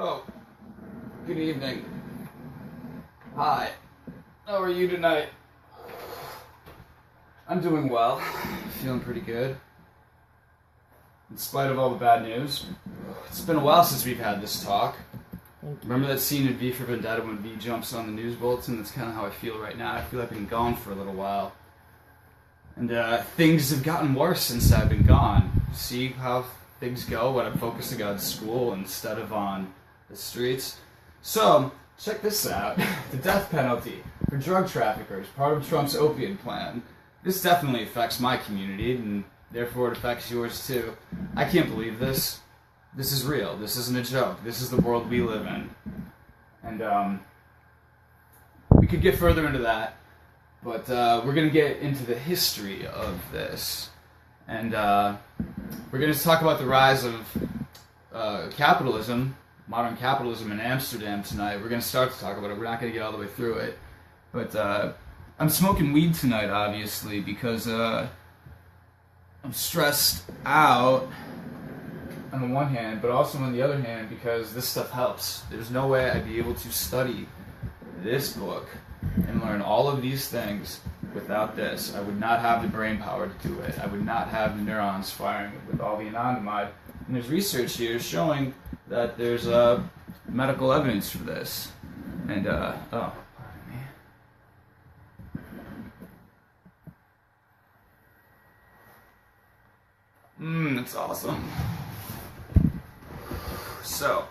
Oh, good evening. Hi. How are you tonight? I'm doing well. Feeling pretty good. In spite of all the bad news. It's been a while since we've had this talk. Remember that scene in V for Vendetta when V jumps on the news bulletin? That's kind of how I feel right now. I feel like I've been gone for a little while. And things have gotten worse since I've been gone. See how things go when I'm focusing on school instead of on the streets? So, check this out. The death penalty for drug traffickers, part of Trump's opiate plan. This definitely affects my community, and therefore it affects yours too. I can't believe this. This is real. This isn't a joke. This is the world we live in. And we could get further into that, but we're going to get into the history of this. And we're going to talk about the rise of capitalism, modern capitalism in Amsterdam tonight. We're going to start to talk about it. We're not going to get all the way through it. But I'm smoking weed tonight, obviously, because I'm stressed out on the one hand, but also on the other hand because this stuff helps. There's no way I'd be able to study this book and learn all of these things without this. I would not have the brain power to do it. I would not have the neurons firing with all the anandamide. And there's research here showing that there's medical evidence for this. And, pardon me. That's awesome. So,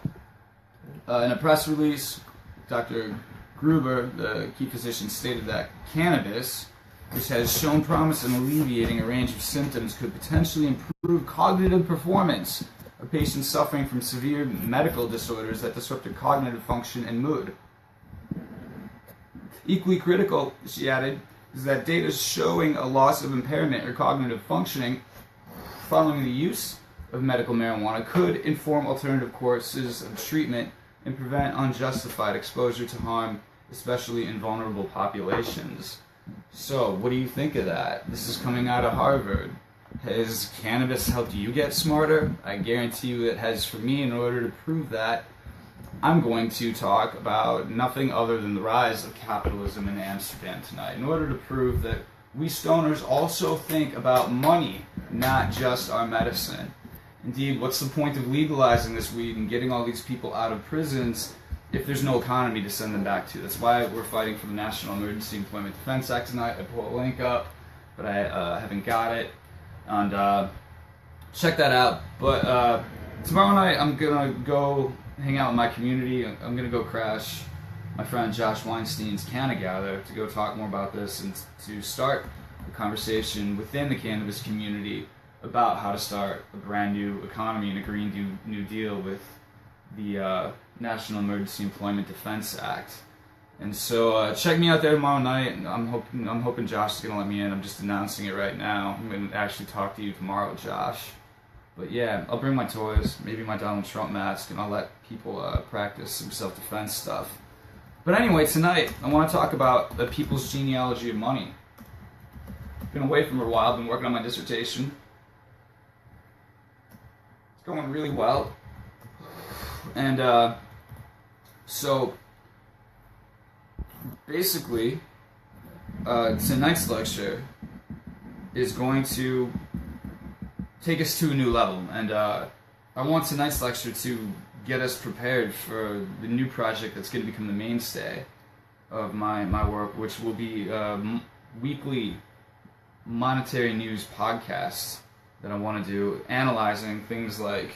in a press release, Dr. Gruber, the key physician, stated that cannabis, which has shown promise in alleviating a range of symptoms, could potentially improve cognitive performance of patients suffering from severe medical disorders that disrupt their cognitive function and mood. Equally critical, she added, is that data showing a loss of impairment or cognitive functioning following the use of medical marijuana could inform alternative courses of treatment and prevent unjustified exposure to harm, especially in vulnerable populations. So, what do you think of that? This is coming out of Harvard. Has cannabis helped you get smarter? I guarantee you it has for me. In order to prove that, I'm going to talk about nothing other than the rise of capitalism in Amsterdam tonight, in order to prove that we stoners also think about money, not just our medicine. Indeed, what's the point of legalizing this weed and getting all these people out of prisons if there's no economy to send them back to? That's why we're fighting for the National Emergency Employment Defense Act tonight. I put a link up, but I haven't got it. And check that out. But tomorrow night I'm going to go hang out with my community. I'm going to go crash my friend Josh Weinstein's Canna Gather to go talk more about this and to start a conversation within the cannabis community about how to start a brand new economy and a Green New Deal with the National Emergency Employment Defense Act. And so check me out there tomorrow night. I'm hoping Josh is going to let me in. I'm just announcing it right now. I'm going to actually talk to you tomorrow, Josh. But yeah, I'll bring my toys, maybe my Donald Trump mask, and I'll let people practice some self-defense stuff. But anyway, tonight I want to talk about the people's genealogy of money. Been away from it a while. Been working on my dissertation. Going really well, and so basically tonight's lecture is going to take us to a new level, and I want tonight's lecture to get us prepared for the new project that's going to become the mainstay of my work, which will be weekly monetary news podcasts that I want to do, analyzing things like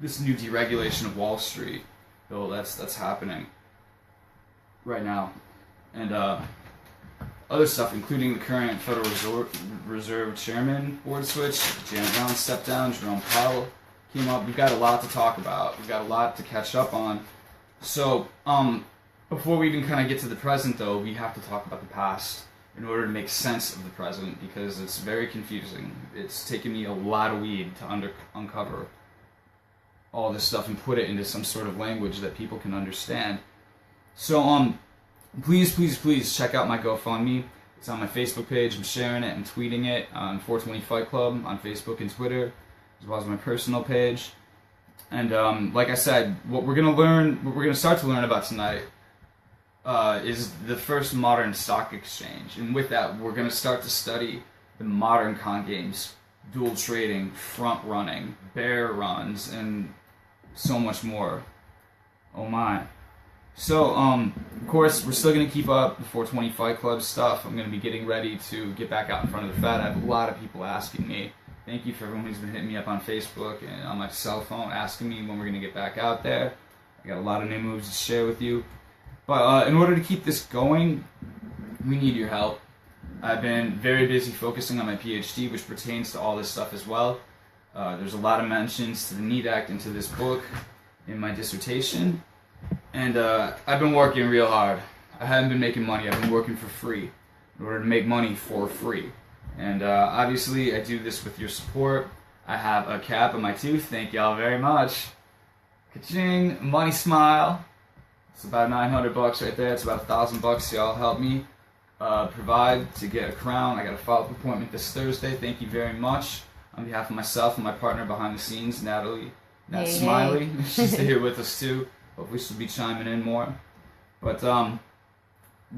this new deregulation of Wall Street bill that's happening right now, and other stuff, including the current Federal Reserve Chairman board switch. Janet Yellen stepped down, Jerome Powell came up. We've got a lot to talk about. We've got a lot to catch up on. So, before we even kind of get to the present, though, we have to talk about the past in order to make sense of the present, because it's very confusing. It's taken me a lot of weed to uncover all this stuff and put it into some sort of language that people can understand. So, please check out my GoFundMe. It's on my Facebook page. I'm sharing it and tweeting it on 420 Fight Club on Facebook and Twitter, as well as my personal page. And like I said, what we're gonna start to learn about tonight is the first modern stock exchange. And with that, we're gonna start to study the modern con games, dual trading, front running, bear runs, and so much more. Oh my. So, of course, we're still going to keep up the 420 Fight Club stuff. I'm going to be getting ready to get back out in front of the Fed. I have a lot of people asking me. Thank you for everyone who's been hitting me up on Facebook and on my cell phone asking me when we're going to get back out there. I got a lot of new moves to share with you. But in order to keep this going, we need your help. I've been very busy focusing on my PhD, which pertains to all this stuff as well. There's a lot of mentions to the NEAT Act and to this book in my dissertation. And I've been working real hard. I haven't been making money. I've been working for free in order to make money for free. And obviously, I do this with your support. I have a cap on my tooth. Thank y'all very much. Ka-ching. Money smile. It's about $900 right there. It's about $1,000 y'all help me provide to get a crown. I got a follow-up appointment this Thursday. Thank you very much. On behalf of myself and my partner behind the scenes, Natalie. Nat Smiley. Hey. She's here with us too. Hopefully she'll be chiming in more. But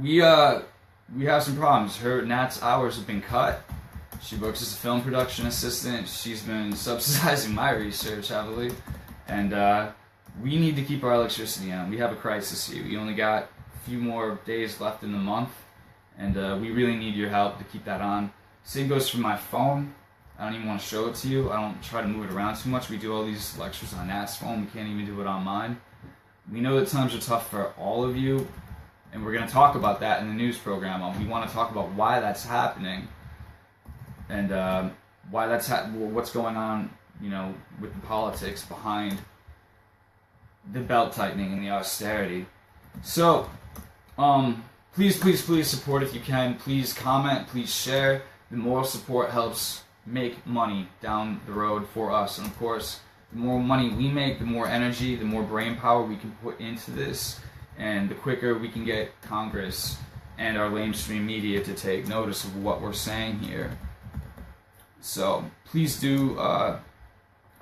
we have some problems. Nat's hours have been cut. She works as a film production assistant. She's been subsidizing my research heavily. And we need to keep our electricity on. We have a crisis here. We only got a few more days left in the month. And we really need your help to keep that on. Same goes for my phone. I don't even want to show it to you. I don't try to move it around too much. We do all these lectures on Nat's phone. We can't even do it on mine. We know that times are tough for all of you, and we're going to talk about that in the news program. We want to talk about why that's happening, and why that's what's going on, with the politics behind the belt tightening and the austerity. So, please support if you can. Please comment. Please share. The moral support helps make money down the road for us, and of course, the more money we make, the more energy, the more brain power we can put into this, and the quicker we can get Congress and our lamestream media to take notice of what we're saying here. So please do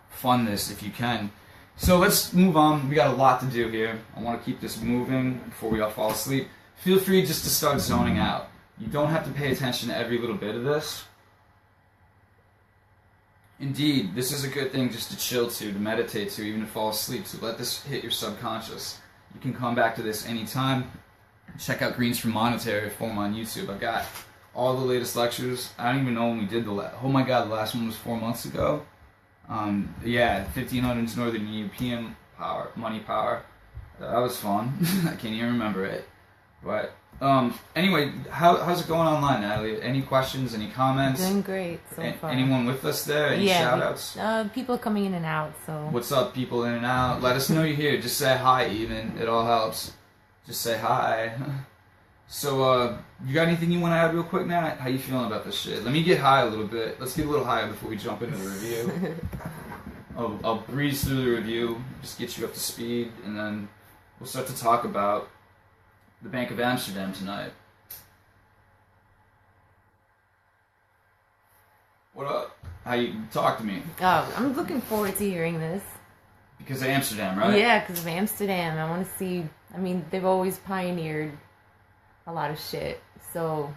fund this if you can. So let's move on. We got a lot to do here. I want to keep this moving before we all fall asleep. Feel free just to start zoning out. You don't have to pay attention to every little bit of this. Indeed, this is a good thing just to chill to meditate to, even to fall asleep to. Let this hit your subconscious. You can come back to this anytime. Check out Greens for Monetary Reform on YouTube. I've got all the latest lectures. I don't even know when we did the last. Oh my god, the last one was 4 months ago. 1500s Northern European power, money power. That was fun. I can't even remember it. But anyway, how's it going online, Natalie? Any questions? Any comments? Doing great so far. Anyone with us there? Any shout-outs? People are coming in and out. So what's up, people in and out? Let us know you're here. Just say hi, even. It all helps. Just say hi. So, you got anything you want to add real quick, Nat? How you feeling about this shit? Let me get high a little bit. Let's get a little higher before we jump into the review. I'll breeze through the review, just get you up to speed, and then we'll start to talk about the Bank of Amsterdam tonight. What up? How you talk to me? Oh, I'm looking forward to hearing this. Because of Amsterdam, right? Yeah, because of Amsterdam. I want to see. I mean, they've always pioneered a lot of shit. So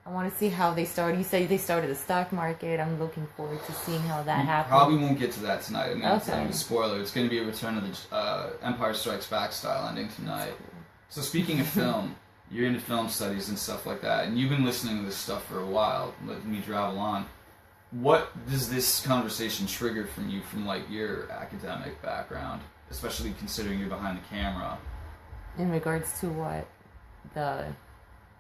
I want to see how they started. You said they started the stock market. I'm looking forward to seeing how that happens. Probably won't get to that tonight. I'm going to tell you a spoiler. It's going to be a Return of the Empire Strikes Back style ending tonight. So speaking of film, you're into film studies and stuff like that, and you've been listening to this stuff for a while, letting me travel on. What does this conversation trigger from you from, like, your academic background, especially considering you're behind the camera? In regards to what?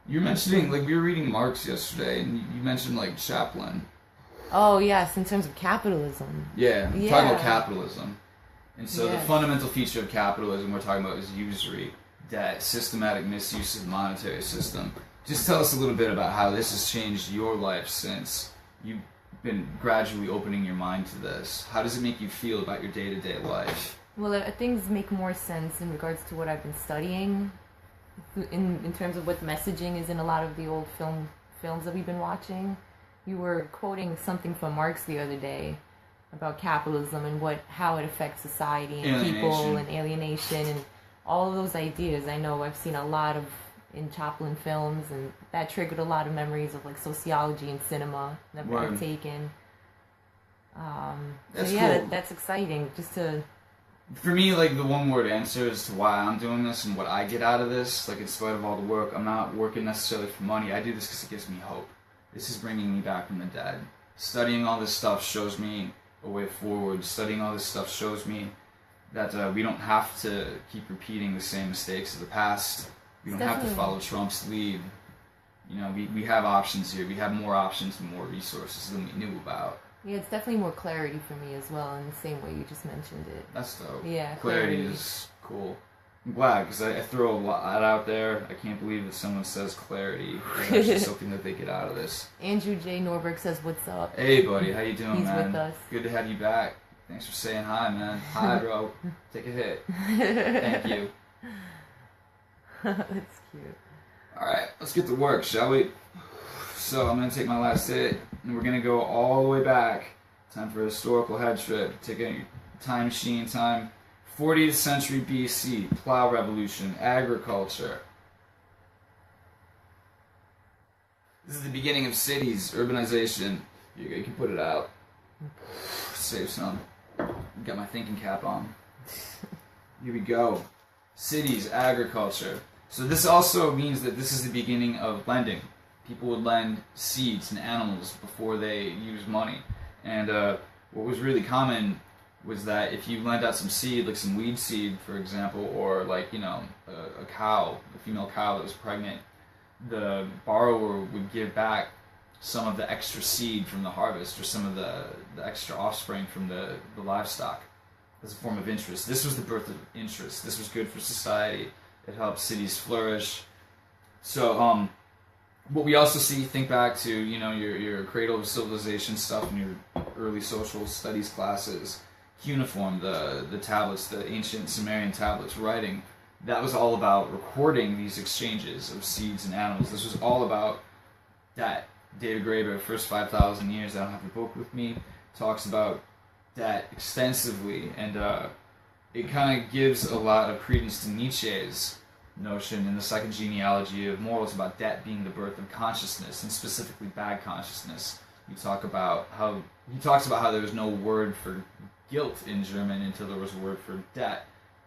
You're mentioning, like, we were reading Marx yesterday, and you mentioned, like, Chaplin. Oh, yes, in terms of capitalism. Yeah, talking about capitalism. And so the fundamental feature of capitalism we're talking about is usury, debt, systematic misuse of the monetary system. Just tell us a little bit about how this has changed your life since you've been gradually opening your mind to this. How does it make you feel about your day-to-day life? Well, things make more sense in regards to what I've been studying, in terms of what the messaging is in a lot of the old films that we've been watching. You were quoting something from Marx the other day, about capitalism and how it affects society and Alienation. people and alienation and all of those ideas. I know I've seen a lot of in Chaplin films, and that triggered a lot of memories of like sociology and cinema that Right. I've taken. That's so yeah, cool. that's exciting. Just to For me, like, the one word answer as to why I'm doing this and what I get out of this, like, in spite of all the work, I'm not working necessarily for money. I do this because it gives me hope. This is bringing me back from the dead. Studying all this stuff shows me a way forward. Studying all this stuff shows me that we don't have to keep repeating the same mistakes of the past. We don't have to Definitely. follow Trump's lead. You know, we have options here. We have more options and more resources than we knew about. yeah, it's definitely more clarity for me as well, in the same way you just mentioned it. That's dope. Yeah, Clarity clarity. is cool. I'm glad, because I throw a lot out there. I can't believe that someone says clarity is actually something that they get out of this. Andrew J. Norberg says, "What's up?" Hey, buddy, how you doing, He's man? with us. Good to have you back. Thanks for saying hi, man. Hi, bro. Take a hit. Thank you. That's cute. Alright, let's get to work, shall we? So, I'm going to take my last hit, and we're going to go all the way back. Time for a historical head trip. Take a time machine time. 40th century BC, plow revolution, agriculture. This is the beginning of cities, urbanization. You can put it out. Save some. Got my thinking cap on. Here we go. Cities, agriculture. So this also means that this is the beginning of lending. People would lend seeds and animals before they used money. And what was really common was that if you lend out some seed, like some weed seed, for example, or like, you know, a cow, a female cow that was pregnant, the borrower would give back some of the extra seed from the harvest or some of the extra offspring from the livestock as a form of interest. This was the birth of interest. This was good for society. It helped cities flourish. So, what we also see, think back to, you know, your cradle of civilization stuff in your early social studies classes, cuneiform, the tablets, the ancient Sumerian tablets, writing. That was all about recording these exchanges of seeds and animals. This was all about debt. David Graeber, first 5,000 years, I don't have the book with me, talks about debt extensively, and it kind of gives a lot of credence to Nietzsche's notion in the second genealogy of morals about debt being the birth of consciousness, and specifically bad consciousness. He talks about how there was no word for guilt in German until there was a word for debt,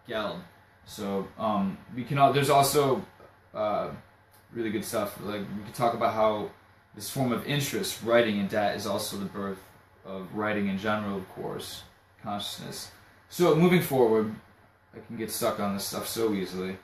Geld. So there's also really good stuff. Like, we could talk about how this form of interest, writing in debt, is also the birth of writing in general, of course, consciousness. So moving forward, I can get stuck on this stuff so easily.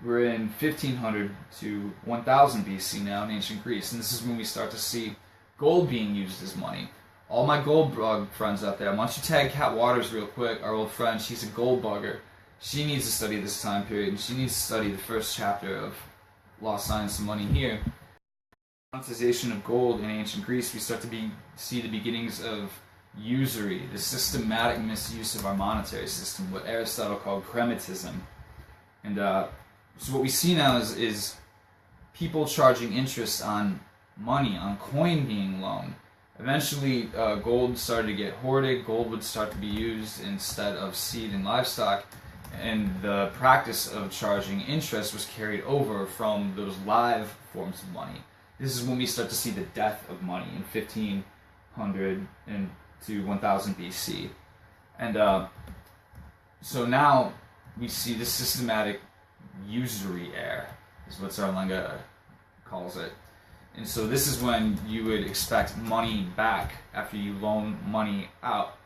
We're in 1500 to 1000 BC now in ancient Greece, and this is when we start to see gold being used as money. All my gold bug friends out there, why don't you tag Kat Waters real quick, our old friend. She's a gold bugger. She needs to study this time period, and she needs to study the first chapter of Lost Science of Money here. Monetization of gold in ancient Greece, we start to see the beginnings of usury, the systematic misuse of our monetary system, what Aristotle called crematism. And so what we see now is people charging interest on money, on coin being loaned. Eventually, gold started to get hoarded. Gold would start to be used instead of seed and livestock, and the practice of charging interest was carried over from those live forms of money. This is when we start to see the death of money in 1500 to 1000 BC. And so now we see the systematic usury era, is what Zarlenga calls it. And so this is when you would expect money back after you loan money out,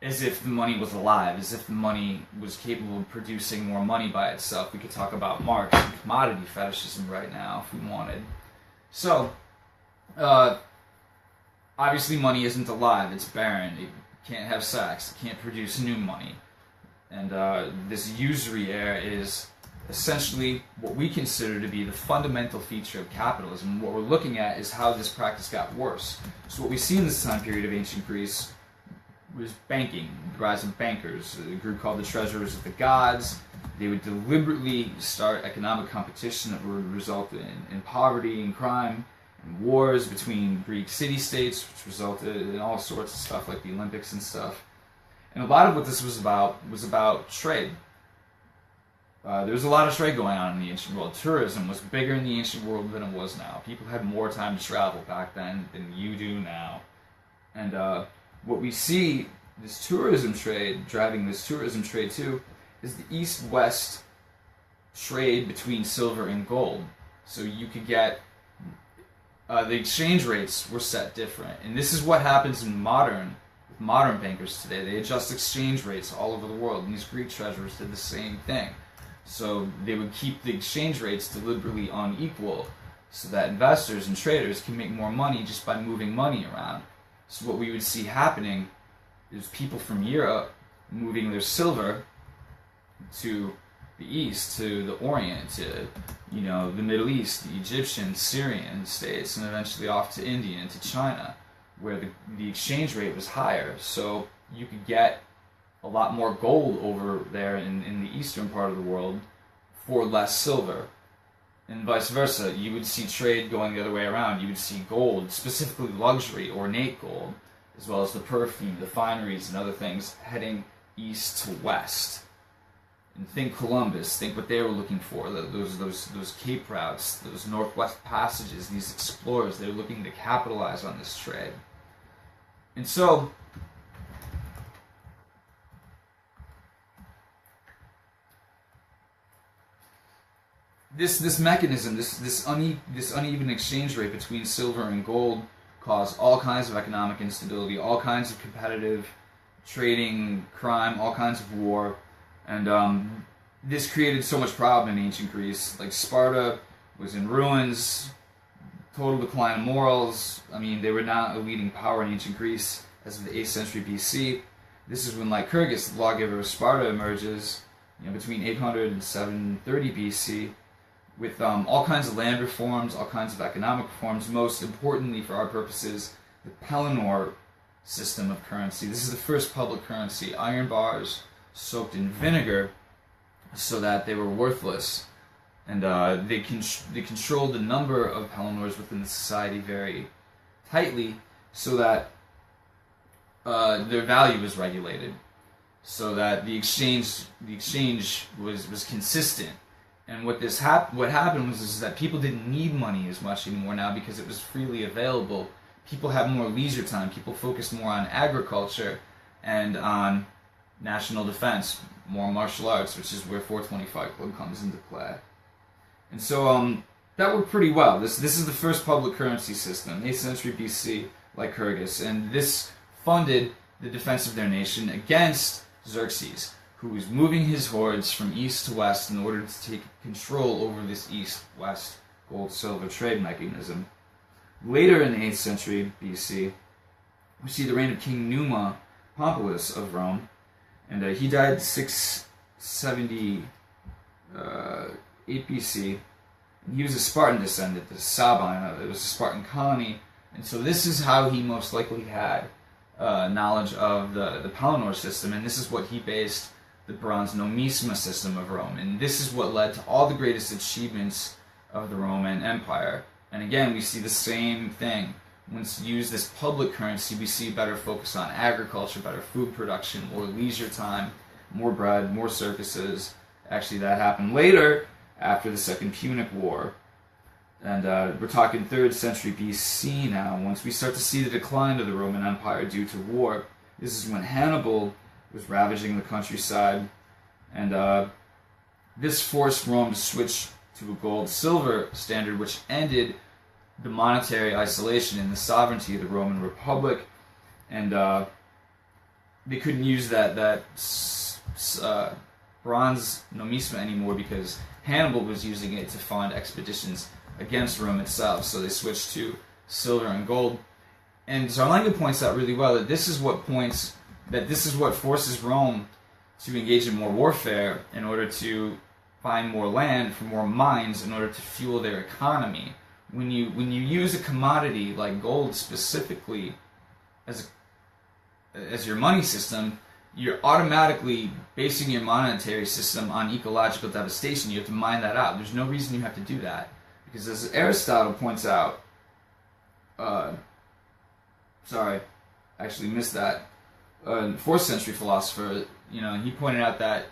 as if the money was alive, as if the money was capable of producing more money by itself. We could talk about Marx and commodity fetishism right now if we wanted. So, obviously money isn't alive, it's barren, it can't have sex, it can't produce new money. And this usury era is essentially what we consider to be the fundamental feature of capitalism. What we're looking at is how this practice got worse. So what we see in this time period of ancient Greece was banking, the rise of bankers, a group called the treasurers of the gods. They would deliberately start economic competition that would result in poverty and crime. and wars between Greek city-states, which resulted in all sorts of stuff like the Olympics and stuff. And a lot of what this was about trade. There was a lot of trade going on in the ancient world. Tourism was bigger in the ancient world than it was now. People had more time to travel back then than you do now. And what we see, this tourism trade, driving this tourism trade too, is the East-West trade between silver and gold. So you could get, the exchange rates were set different. And this is what happens in modern bankers today. They adjust exchange rates all over the world, and these Greek treasurers did the same thing. So they would keep the exchange rates deliberately unequal so that investors and traders can make more money just by moving money around. So what we would see happening is people from Europe moving their silver to the East, to the Orient, to the Middle East, the Egyptian, Syrian states, and eventually off to India and to China, where the exchange rate was higher. So you could get a lot more gold over there in the eastern part of the world for less silver. And vice versa, you would see trade going the other way around. You would see gold, specifically luxury, ornate gold, as well as the perfume, the fineries, and other things heading east to west. And think Columbus, think what they were looking for, those Cape routes, those Northwest passages, these explorers, they were looking to capitalize on this trade. And so, this mechanism, this uneven exchange rate between silver and gold caused all kinds of economic instability, all kinds of competitive trading, crime, all kinds of war, and this created so much problem in ancient Greece. Like Sparta was in ruins, total decline of morals. I mean, they were not a leading power in ancient Greece as of the 8th century BC. This is when Lycurgus, the lawgiver of Sparta, emerges, between 800 and 730 BC. With all kinds of land reforms, all kinds of economic reforms, most importantly for our purposes, the Pelennor system of currency. This is the first public currency, iron bars soaked in vinegar so that they were worthless. And they controlled the number of Pelennors within the society very tightly so that their value was regulated, so that the exchange was consistent. And what happened was that people didn't need money as much anymore now because it was freely available. People had more leisure time. People focused more on agriculture and on national defense, more martial arts, which is where 425 Club comes into play. And so that worked pretty well. This is the first public currency system, 8th century BC, Lycurgus, and this funded the defense of their nation against Xerxes, who was moving his hordes from east to west in order to take control over this east-west gold-silver trade mechanism. Later in the 8th century BC, we see the reign of King Numa Pompilus of Rome, and he died 678 BC, and he was a Spartan descendant, the Sabine. It was a Spartan colony, and so this is how he most likely had knowledge of the Pelennor system, and this is what he based the bronze nomisma system of Rome, and this is what led to all the greatest achievements of the Roman Empire. And again, we see the same thing. Once you use this public currency, we see better focus on agriculture, better food production, more leisure time, more bread, more circuses. Actually, that happened later, after the Second Punic War. And we're talking 3rd century BC now. Once we start to see the decline of the Roman Empire due to war, this is when Hannibal was ravaging the countryside, and this forced Rome to switch to a gold-silver standard, which ended the monetary isolation and the sovereignty of the Roman Republic, and they couldn't use that bronze nomisma anymore because Hannibal was using it to fund expeditions against Rome itself, so they switched to silver and gold. And Zarlenga points out really well that this is what forces Rome to engage in more warfare in order to find more land for more mines in order to fuel their economy. When you use a commodity like gold specifically as your money system, you're automatically basing your monetary system on ecological devastation. You have to mine that out. There's no reason you have to do that. Because as Aristotle points out, sorry, actually missed that. 4th century philosopher, he pointed out that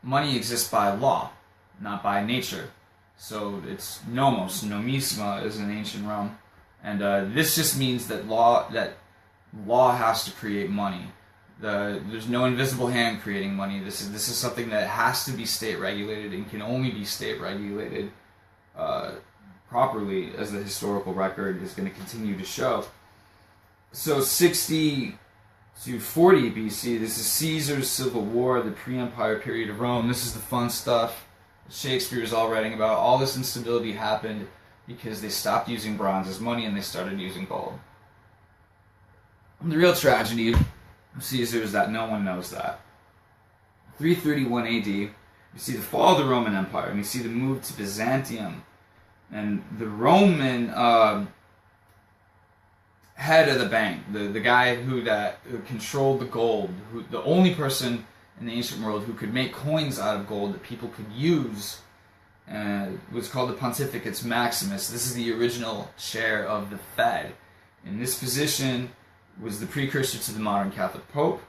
money exists by law, not by nature. So it's nomos, nomisma is in ancient Rome, and this just means that law has to create money. There's no invisible hand creating money. This is something that has to be state regulated and can only be state regulated properly, as the historical record is going to continue to show. So 60 to 40 BC, this is Caesar's Civil War, the pre-empire period of Rome. This is the fun stuff Shakespeare is all writing about. All this instability happened because they stopped using bronze as money and they started using gold. And the real tragedy of Caesar is that no one knows that. 331 AD, you see the fall of the Roman Empire, and you see the move to Byzantium. And the Roman head of the bank, the guy who controlled the gold, the only person in the ancient world who could make coins out of gold that people could use, was called the Pontificatus Maximus. This is the original chair of the Fed. And this position was the precursor to the modern Catholic Pope.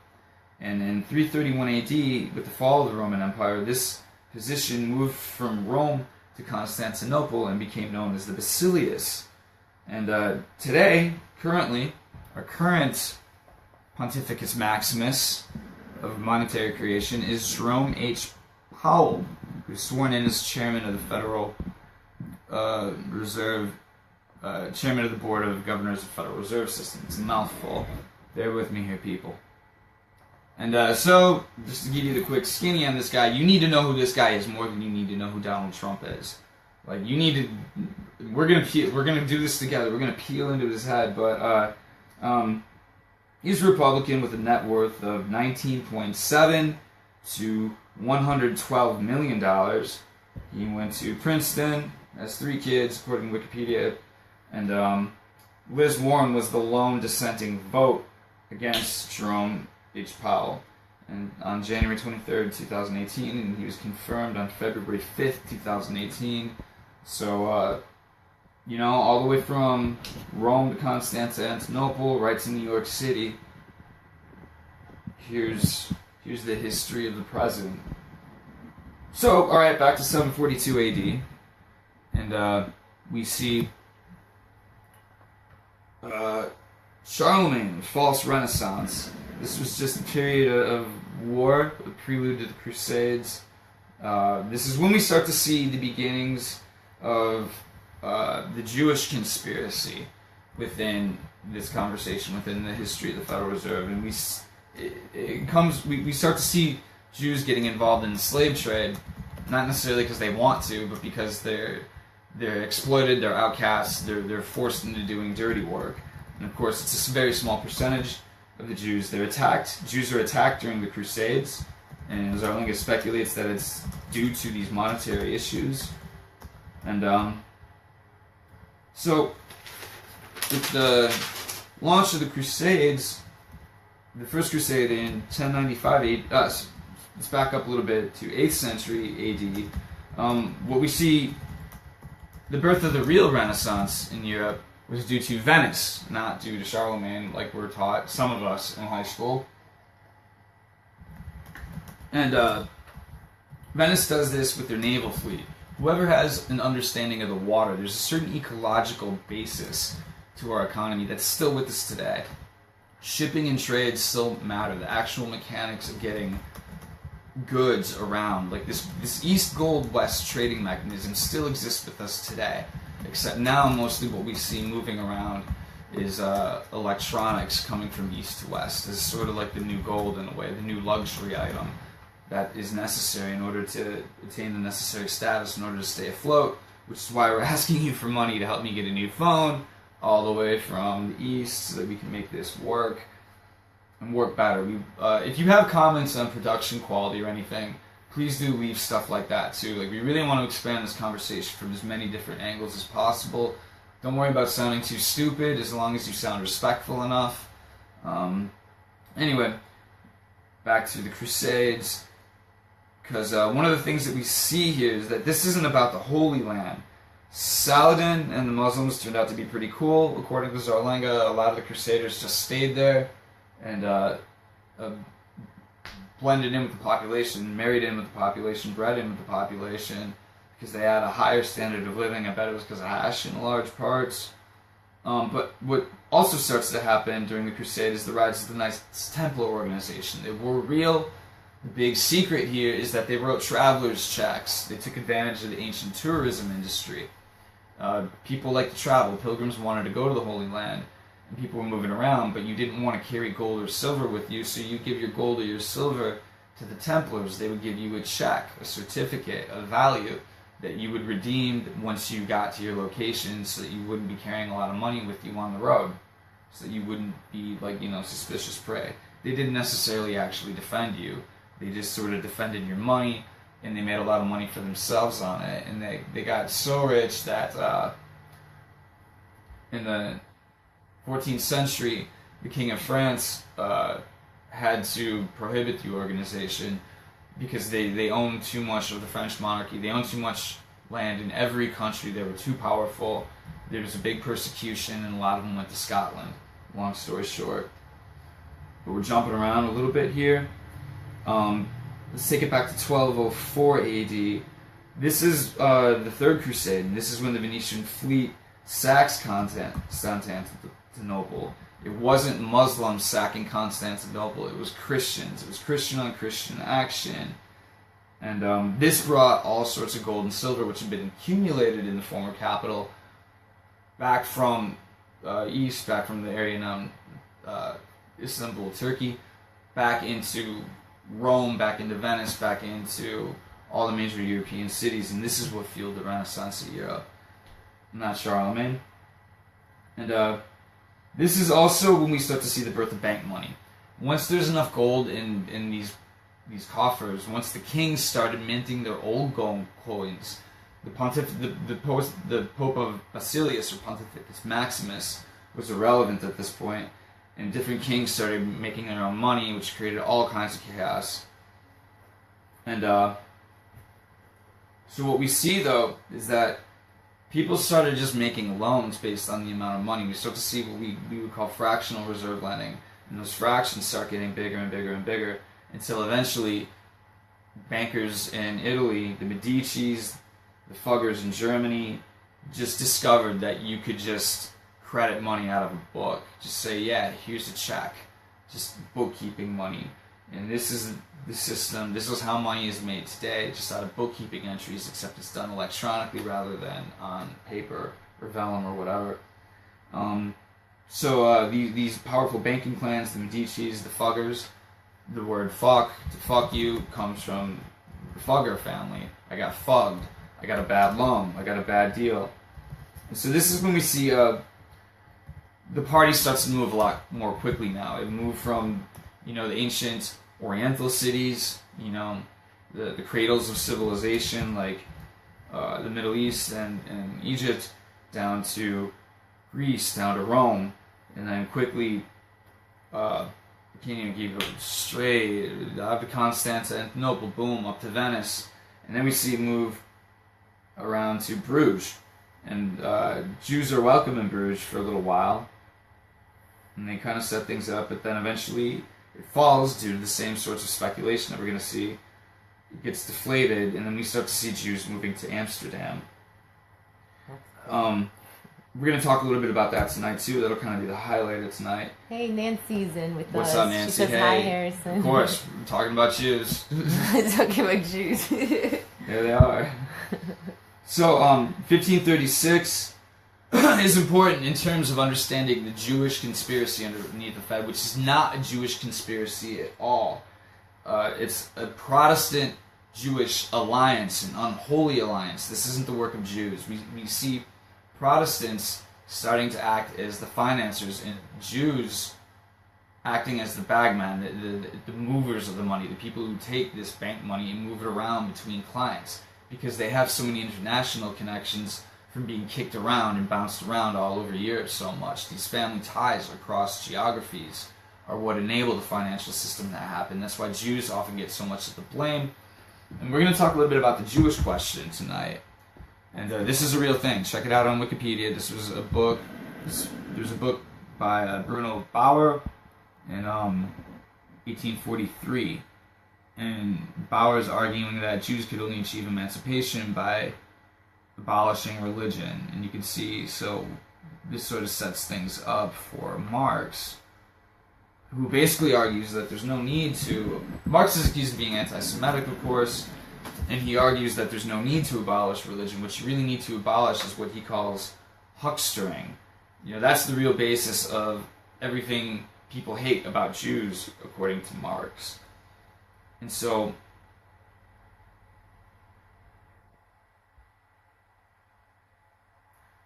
And in 331 AD, with the fall of the Roman Empire, this position moved from Rome to Constantinople and became known as the Basileus. And today, currently, our current Pontificus Maximus of monetary creation is Jerome H. Powell, who's sworn in as chairman of the Federal Reserve, chairman of the Board of Governors of the Federal Reserve System. It's a mouthful. Bear with me here, people. And so, just to give you the quick skinny on this guy, you need to know who this guy is more than you need to know who Donald Trump is. Like, you need to, we're gonna do this together. We're gonna peel into his head, but he's a Republican with a net worth of $19.7 to $112 million. He went to Princeton, has 3 kids, according to Wikipedia, and Liz Warren was the lone dissenting vote against Jerome H. Powell, and on January 23rd, 2018, and he was confirmed on February 5th, 2018. So, all the way from Rome to Constantinople, right to New York City. Here's the history of the president. So, all right, back to 742 AD, and we see Charlemagne, false Renaissance. This was just a period of war, a prelude to the Crusades. This is when we start to see the beginnings of the Jewish conspiracy within this conversation, within the history of the Federal Reserve, and we start to see Jews getting involved in the slave trade, not necessarily because they want to, but because they're exploited, they're outcasts, they're forced into doing dirty work. And of course, it's a very small percentage of the Jews. Jews are attacked during the Crusades, and Zarlenga speculates that it's due to these monetary issues. And so, with the launch of the Crusades, the First Crusade in 1095 let's back up a little bit to 8th century AD. What we see, the birth of the real Renaissance in Europe was due to Venice, not due to Charlemagne, like we're taught, some of us in high school. And Venice does this with their naval fleet. Whoever has an understanding of the water, there's a certain ecological basis to our economy that's still with us today. Shipping and trade still matter. The actual mechanics of getting goods around, like this East Gold West trading mechanism still exists with us today. Except now mostly what we see moving around is electronics coming from east to west. This is sort of like the new gold in a way, the new luxury item that is necessary in order to attain the necessary status in order to stay afloat, which is why we're asking you for money to help me get a new phone all the way from the east so that we can make this work and work better. If you have comments on production quality or anything, please do leave stuff like that too. Like, we really want to expand this conversation from as many different angles as possible. Don't worry about sounding too stupid as long as you sound respectful enough. Anyway, back to the Crusades. Because one of the things that we see here is that this isn't about the Holy Land. Saladin and the Muslims turned out to be pretty cool. According to Zarlenga, a lot of the Crusaders just stayed there and blended in with the population, married in with the population, bred in with the population, because they had a higher standard of living. I bet it was because of hash in large parts. But what also starts to happen during the Crusade is the rise of the Knights Templar organization. They were real. The big secret here is that they wrote traveler's checks. They took advantage of the ancient tourism industry. People like to travel. Pilgrims wanted to go to the Holy Land, and people were moving around, but you didn't want to carry gold or silver with you, so you give your gold or your silver to the Templars. They would give you a check, a certificate, a value that you would redeem once you got to your location, so that you wouldn't be carrying a lot of money with you on the road, so that you wouldn't be suspicious prey. They didn't necessarily actually defend you. They just sort of defended your money, and they made a lot of money for themselves on it. And they got so rich that in the 14th century, the King of France had to prohibit the organization because they owned too much of the French monarchy. They owned too much land in every country. They were too powerful. There was a big persecution, and a lot of them went to Scotland. Long story short. But we're jumping around a little bit here. Let's take it back to 1204 AD. This is the Third Crusade, and this is when the Venetian fleet sacks Constantinople. It wasn't Muslims sacking Constantinople, it was Christians. It was Christian on Christian action. And this brought all sorts of gold and silver, which had been accumulated in the former capital, back from east, back from the area known Istanbul, Turkey, back into Rome, back into Venice, back into all the major European cities, and this is what fueled the Renaissance of Europe, not Charlemagne. And this is also when we start to see the birth of bank money. Once there's enough gold in these coffers, once the kings started minting their old gold coins, the Pope of Basilius, or Pontifex Maximus, was irrelevant at this point. And different kings started making their own money, which created all kinds of chaos. And so what we see, though, is that people started just making loans based on the amount of money. We start to see what we would call fractional reserve lending. And those fractions start getting bigger and bigger and bigger, until eventually bankers in Italy, the Medicis, the Fuggers in Germany, just discovered that you could just credit money out of a book. Just say, yeah, here's a check. Just bookkeeping money. And this is the system. This is how money is made today, just out of bookkeeping entries, except it's done electronically rather than on paper or vellum or whatever. So these powerful banking clans, the Medicis, the Fuggers, the word fuck, to fuck you, comes from the Fugger family. I got fugged. I got a bad loan. I got a bad deal. And so this is when we see the party starts to move a lot more quickly now. It moved from, the ancient Oriental cities, the cradles of civilization like the Middle East and Egypt, down to Greece, down to Rome, and then quickly, I can't even keep it straight, up to Constantinople, boom, up to Venice, and then we see it move around to Bruges, and Jews are welcome in Bruges for a little while, and they kind of set things up, but then eventually it falls due to the same sorts of speculation that we're going to see. It gets deflated, and then we start to see Jews moving to Amsterdam. We're going to talk a little bit about that tonight, too. That'll kind of be the highlight of tonight. Hey, Nancy's in with us. What's up, Nancy? She says, hey. hi, Harrison. Of course, we're talking about Jews. Talking about Jews. There they are. So, 1536 is important in terms of understanding the Jewish conspiracy underneath the Fed, which is not a Jewish conspiracy at all. It's a Protestant Jewish alliance, an unholy alliance. This isn't the work of Jews. We see Protestants starting to act as the financiers, and Jews acting as the bagman, the movers of the money, the people who take this bank money and move it around between clients, because they have so many international connections from being kicked around and bounced around all over Europe so much. These family ties across geographies are what enable the financial system to happen. That's why Jews often get so much of the blame. And we're going to talk a little bit about the Jewish question tonight. And this is a real thing. Check it out on Wikipedia. This was a book. There's a book by Bruno Bauer in 1843. And Bauer's arguing that Jews could only achieve emancipation by abolishing religion. And you can see, so this sort of sets things up for Marx, who basically argues that there's no need to... Marx is accused of being anti-Semitic, of course, and he argues that there's no need to abolish religion. What you really need to abolish is what he calls huckstering. That's the real basis of everything people hate about Jews, according to Marx. And so,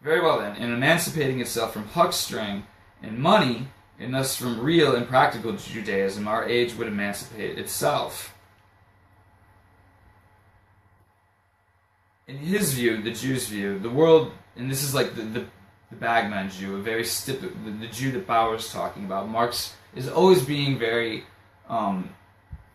very well then, in emancipating itself from huckstering and money, and thus from real and practical Judaism, our age would emancipate itself. In his view, the Jew's view, the world, and this is like the bagman Jew, a very the Jew that Bauer's talking about. Marx is always being very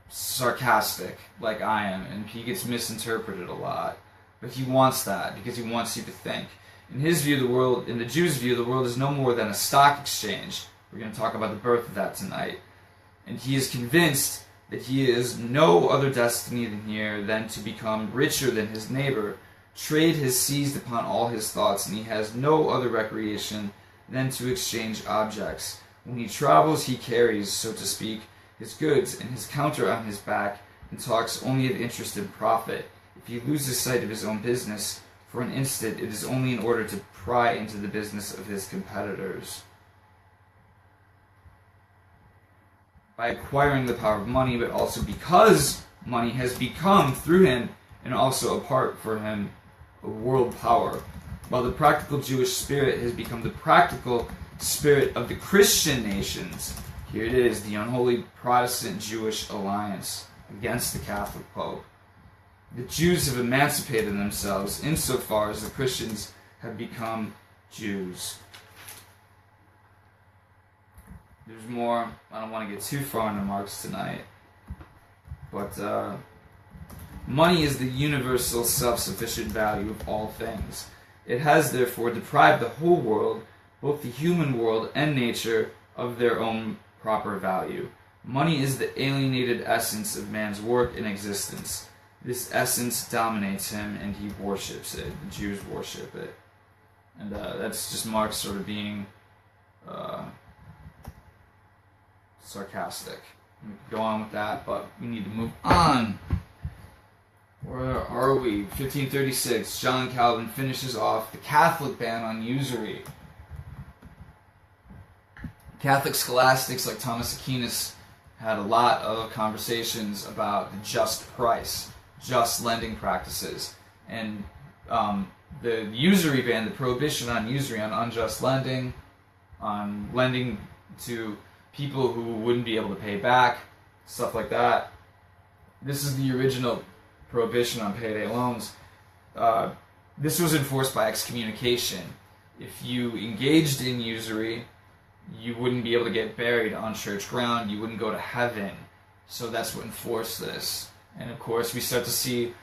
sarcastic, like I am, and he gets misinterpreted a lot. But he wants that, because he wants you to think. In his view, the world, in the Jew's view, the world is no more than a stock exchange. We're going to talk about the birth of that tonight. And he is convinced that he has no other destiny than to become richer than his neighbor. Trade has seized upon all his thoughts, and he has no other recreation than to exchange objects. When he travels, he carries, so to speak, his goods and his counter on his back, and talks only of interest and profit. If he loses sight of his own business for an instant, it is only in order to pry into the business of his competitors. By acquiring the power of money, but also because money has become, through him, and also apart from him, a world power. While the practical Jewish spirit has become the practical spirit of the Christian nations, here it is, the unholy Protestant-Jewish alliance against the Catholic Pope. The Jews have emancipated themselves insofar as the Christians have become Jews. There's more. I don't want to get too far into Marx tonight. But money is the universal self-sufficient value of all things. It has therefore deprived the whole world, both the human world and nature, of their own proper value. Money is the alienated essence of man's work and existence. This essence dominates him, and he worships it. The Jews worship it. And that's just Marx sort of being sarcastic. We could go on with that, but we need to move on. Where are we? 1536, John Calvin finishes off the Catholic ban on usury. Catholic scholastics like Thomas Aquinas had a lot of conversations about the just price, just lending practices, and the usury ban, the prohibition on usury, on unjust lending, on lending to people who wouldn't be able to pay back, stuff like that. This is the original prohibition on payday loans. This was enforced by excommunication. If you engaged in usury, you wouldn't be able to get buried on church ground. You wouldn't go to heaven. So that's what enforced this. And of course, we start to see,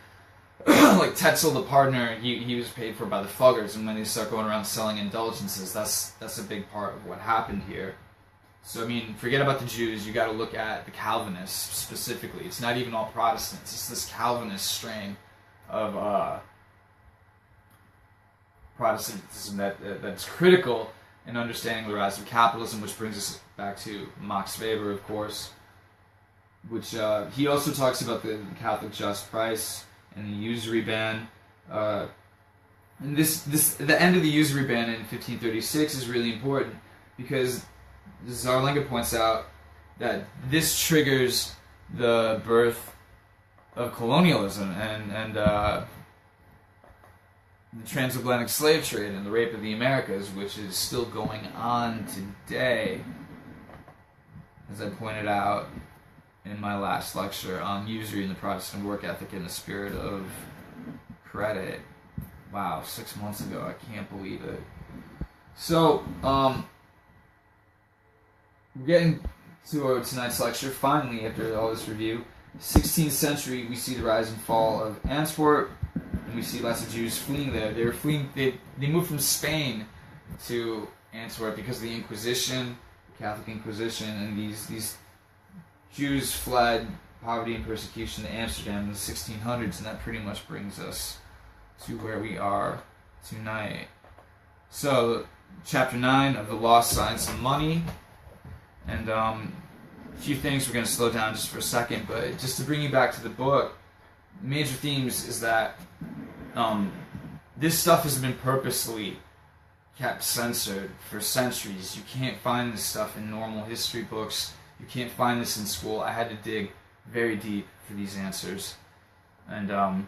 like Tetzel, the partner, he was paid for by the Fuggers, and when they start going around selling indulgences, that's a big part of what happened here. So, I mean, forget about the Jews. You got to look at the Calvinists specifically. It's not even all Protestants. It's this Calvinist strain of Protestantism that's critical in understanding the rise of capitalism, which brings us back to Max Weber, of course, which he also talks about the Catholic just price and the usury ban. And the end of the usury ban in 1536 is really important because Zarlenga points out that this triggers the birth of colonialism and the transatlantic slave trade and the rape of the Americas, which is still going on today, as I pointed out in my last lecture on usury and the Protestant work ethic and the spirit of credit. Wow, 6 months ago. I can't believe it. So, we're getting to tonight's lecture, finally, after all this review. 16th century, we see the rise and fall of Antwerp, and we see lots of Jews fleeing there. They were fleeing. They moved from Spain to Antwerp because of the Inquisition, the Catholic Inquisition, and these Jews fled poverty and persecution to Amsterdam in the 1600s, and that pretty much brings us to where we are tonight. So, chapter 9 of the Lost Science of Money, and a few things. We're going to slow down just for a second, but just to bring you back to the book, major themes is that this stuff has been purposely kept censored for centuries. You can't find this stuff in normal history books. You can't find this in school. I had to dig very deep for these answers. And the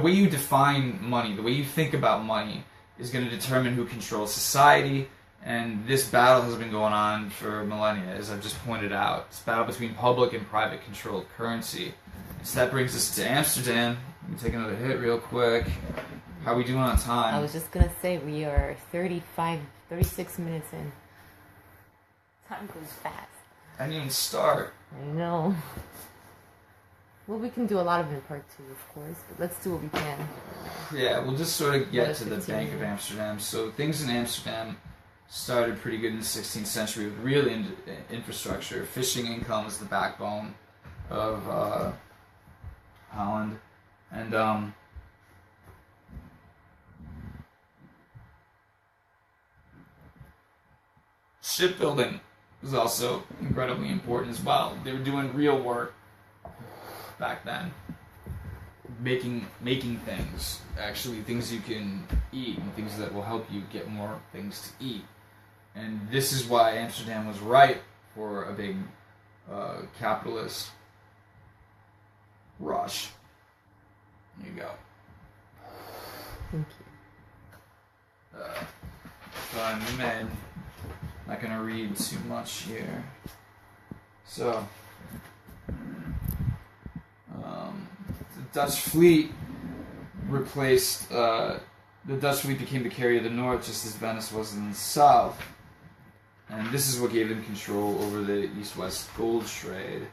way you define money, the way you think about money is going to determine who controls society. And this battle has been going on for millennia, as I've just pointed out. It's a battle between public and private control of currency. So that brings us to Amsterdam. Let me take another hit real quick. How are we doing on time? I was just going to say, we are 36 minutes in. Time goes fast. I didn't even start. I know. Well, we can do a lot of it in part 2, of course, but let's do what we can. Yeah, we'll just sort of get to the 15 Bank of minutes. Amsterdam. So things in Amsterdam started pretty good in the 16th century with real infrastructure. Fishing income is the backbone of Holland. And shipbuilding was also incredibly important as well. They were doing real work back then. Making things, actually things you can eat and things that will help you get more things to eat. And this is why Amsterdam was ripe for a big capitalist rush. There you go. Thank you. So I'm not going to read too much here. So, the Dutch fleet replaced, the Dutch fleet became the carrier of the north just as Venice was in the south. And this is what gave them control over the east-west gold trade.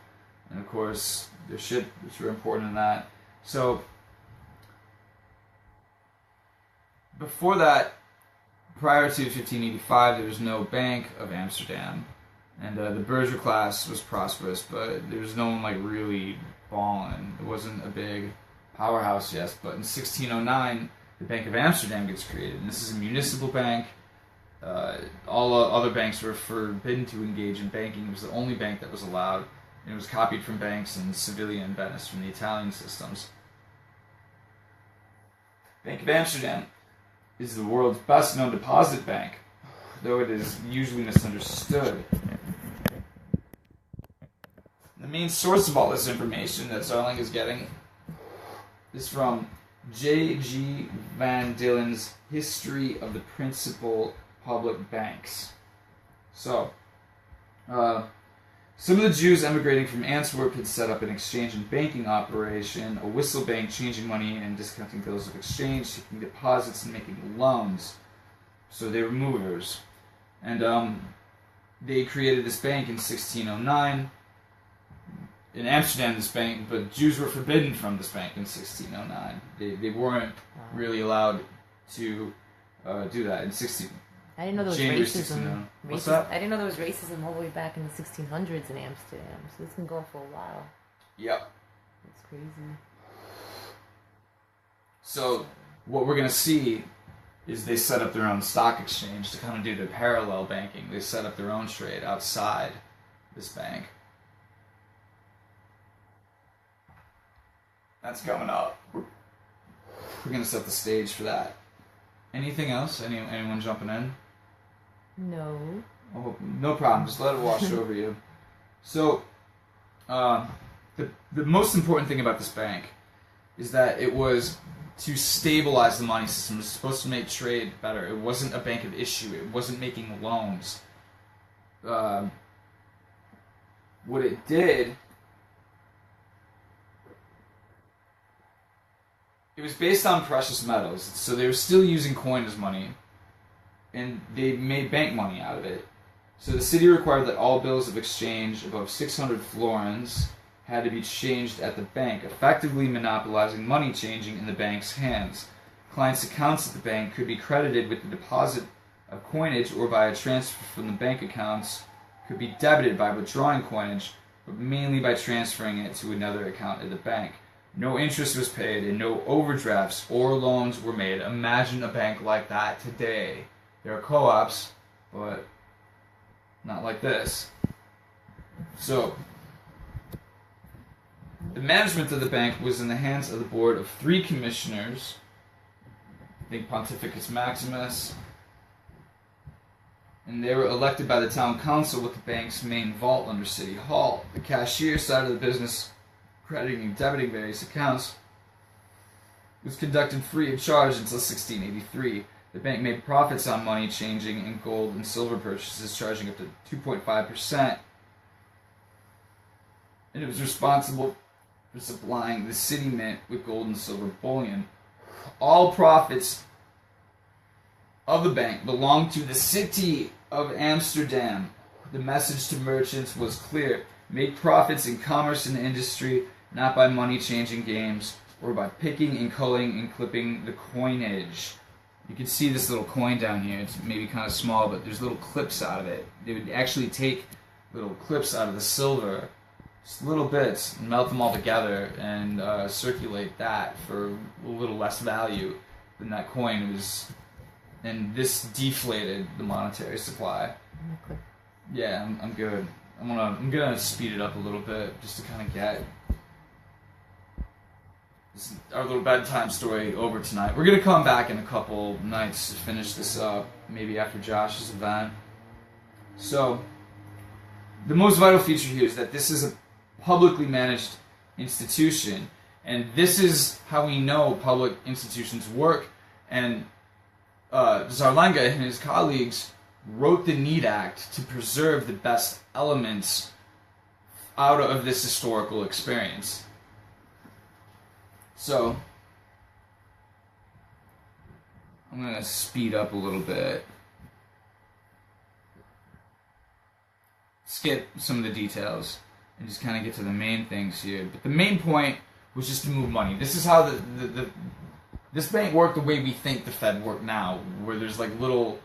And of course, their ships were important in that. So, before that, prior to 1585, there was no Bank of Amsterdam. And the bourgeois class was prosperous, but there was no one like really balling. It wasn't a big powerhouse yet. But in 1609, the Bank of Amsterdam gets created. And this is a municipal bank. All other banks were forbidden to engage in banking. It was the only bank that was allowed. And it was copied from banks in Seville and Venice from the Italian systems. Bank of Amsterdam is the world's best known deposit bank, though it is usually misunderstood. The main source of all this information that Zarlenga is getting is from J.G. Van Dillen's History of the Principal Public Banks. So, some of the Jews emigrating from Antwerp had set up an exchange and banking operation, a whistle bank changing money and discounting bills of exchange, taking deposits and making loans. So they were movers. And they created this bank in 1609. In Amsterdam, this bank, but Jews were forbidden from this bank in 1609. They weren't really allowed to do that in 16. I didn't know there was January racism. 1609. What's that? I didn't know there was racism all the way back in the 1600s in Amsterdam. So it's been going for a while. Yep. It's crazy. So what we're going to see is they set up their own stock exchange to kind of do their parallel banking. They set up their own trade outside this bank. That's coming up. We're going to set the stage for that. Anything else? Anyone jumping in? No. Oh, no problem. Just let it wash over you. So, the most important thing about this bank is that it was to stabilize the money system. It was supposed to make trade better. It wasn't a bank of issue. It wasn't making loans. What it did, it was based on precious metals. So they were still using coin as money, and they made bank money out of it. So the city required that all bills of exchange above 600 florins had to be changed at the bank, effectively monopolizing money changing in the bank's hands. Clients' accounts at the bank could be credited with the deposit of coinage or by a transfer from the bank accounts could be debited by withdrawing coinage, but mainly by transferring it to another account at the bank. No interest was paid and no overdrafts or loans were made. Imagine a bank like that today. There are co-ops, but not like this. So, the management of the bank was in the hands of the board of 3 commissioners. I think Pontificus Maximus. And they were elected by the town council with the bank's main vault under City Hall. The cashier side of the business, crediting and debiting various accounts, was conducted free of charge until 1683. The bank made profits on money changing and gold and silver purchases, charging up to 2.5%. And it was responsible for supplying the city mint with gold and silver bullion. All profits of the bank belonged to the city of Amsterdam. The message to merchants was clear: make profits in commerce and industry, not by money-changing games, or by picking and culling and clipping the coinage. You can see this little coin down here. It's maybe kind of small, but there's little clips out of it. They would actually take little clips out of the silver, just little bits, and melt them all together and circulate that for a little less value than that coin was. And this deflated the monetary supply. Okay. Yeah, I'm good. I'm gonna speed it up a little bit just to kind of get our little bedtime story over tonight. We're gonna come back in a couple nights to finish this up, maybe after Josh's event. So, the most vital feature here is that this is a publicly managed institution, and this is how we know public institutions work. And Zarlenga and his colleagues wrote the Need Act to preserve the best elements out of this historical experience. So, I'm going to speed up a little bit. Skip some of the details and just kind of get to the main things here. But the main point was just to move money. This is how this bank worked the way we think the Fed worked now, where there's like little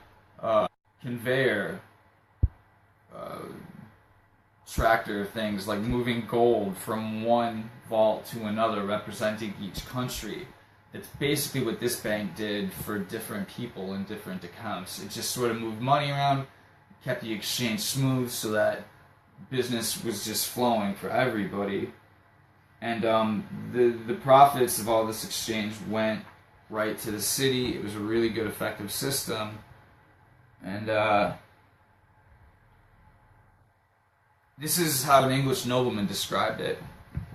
conveyor tractor things, like moving gold from one vault to another, representing each country. It's basically what this bank did for different people in different accounts. It just sort of moved money around, kept the exchange smooth so that business was just flowing for everybody. And the profits of all this exchange went right to the city. It was a really good, effective system. And this is how an English nobleman described it.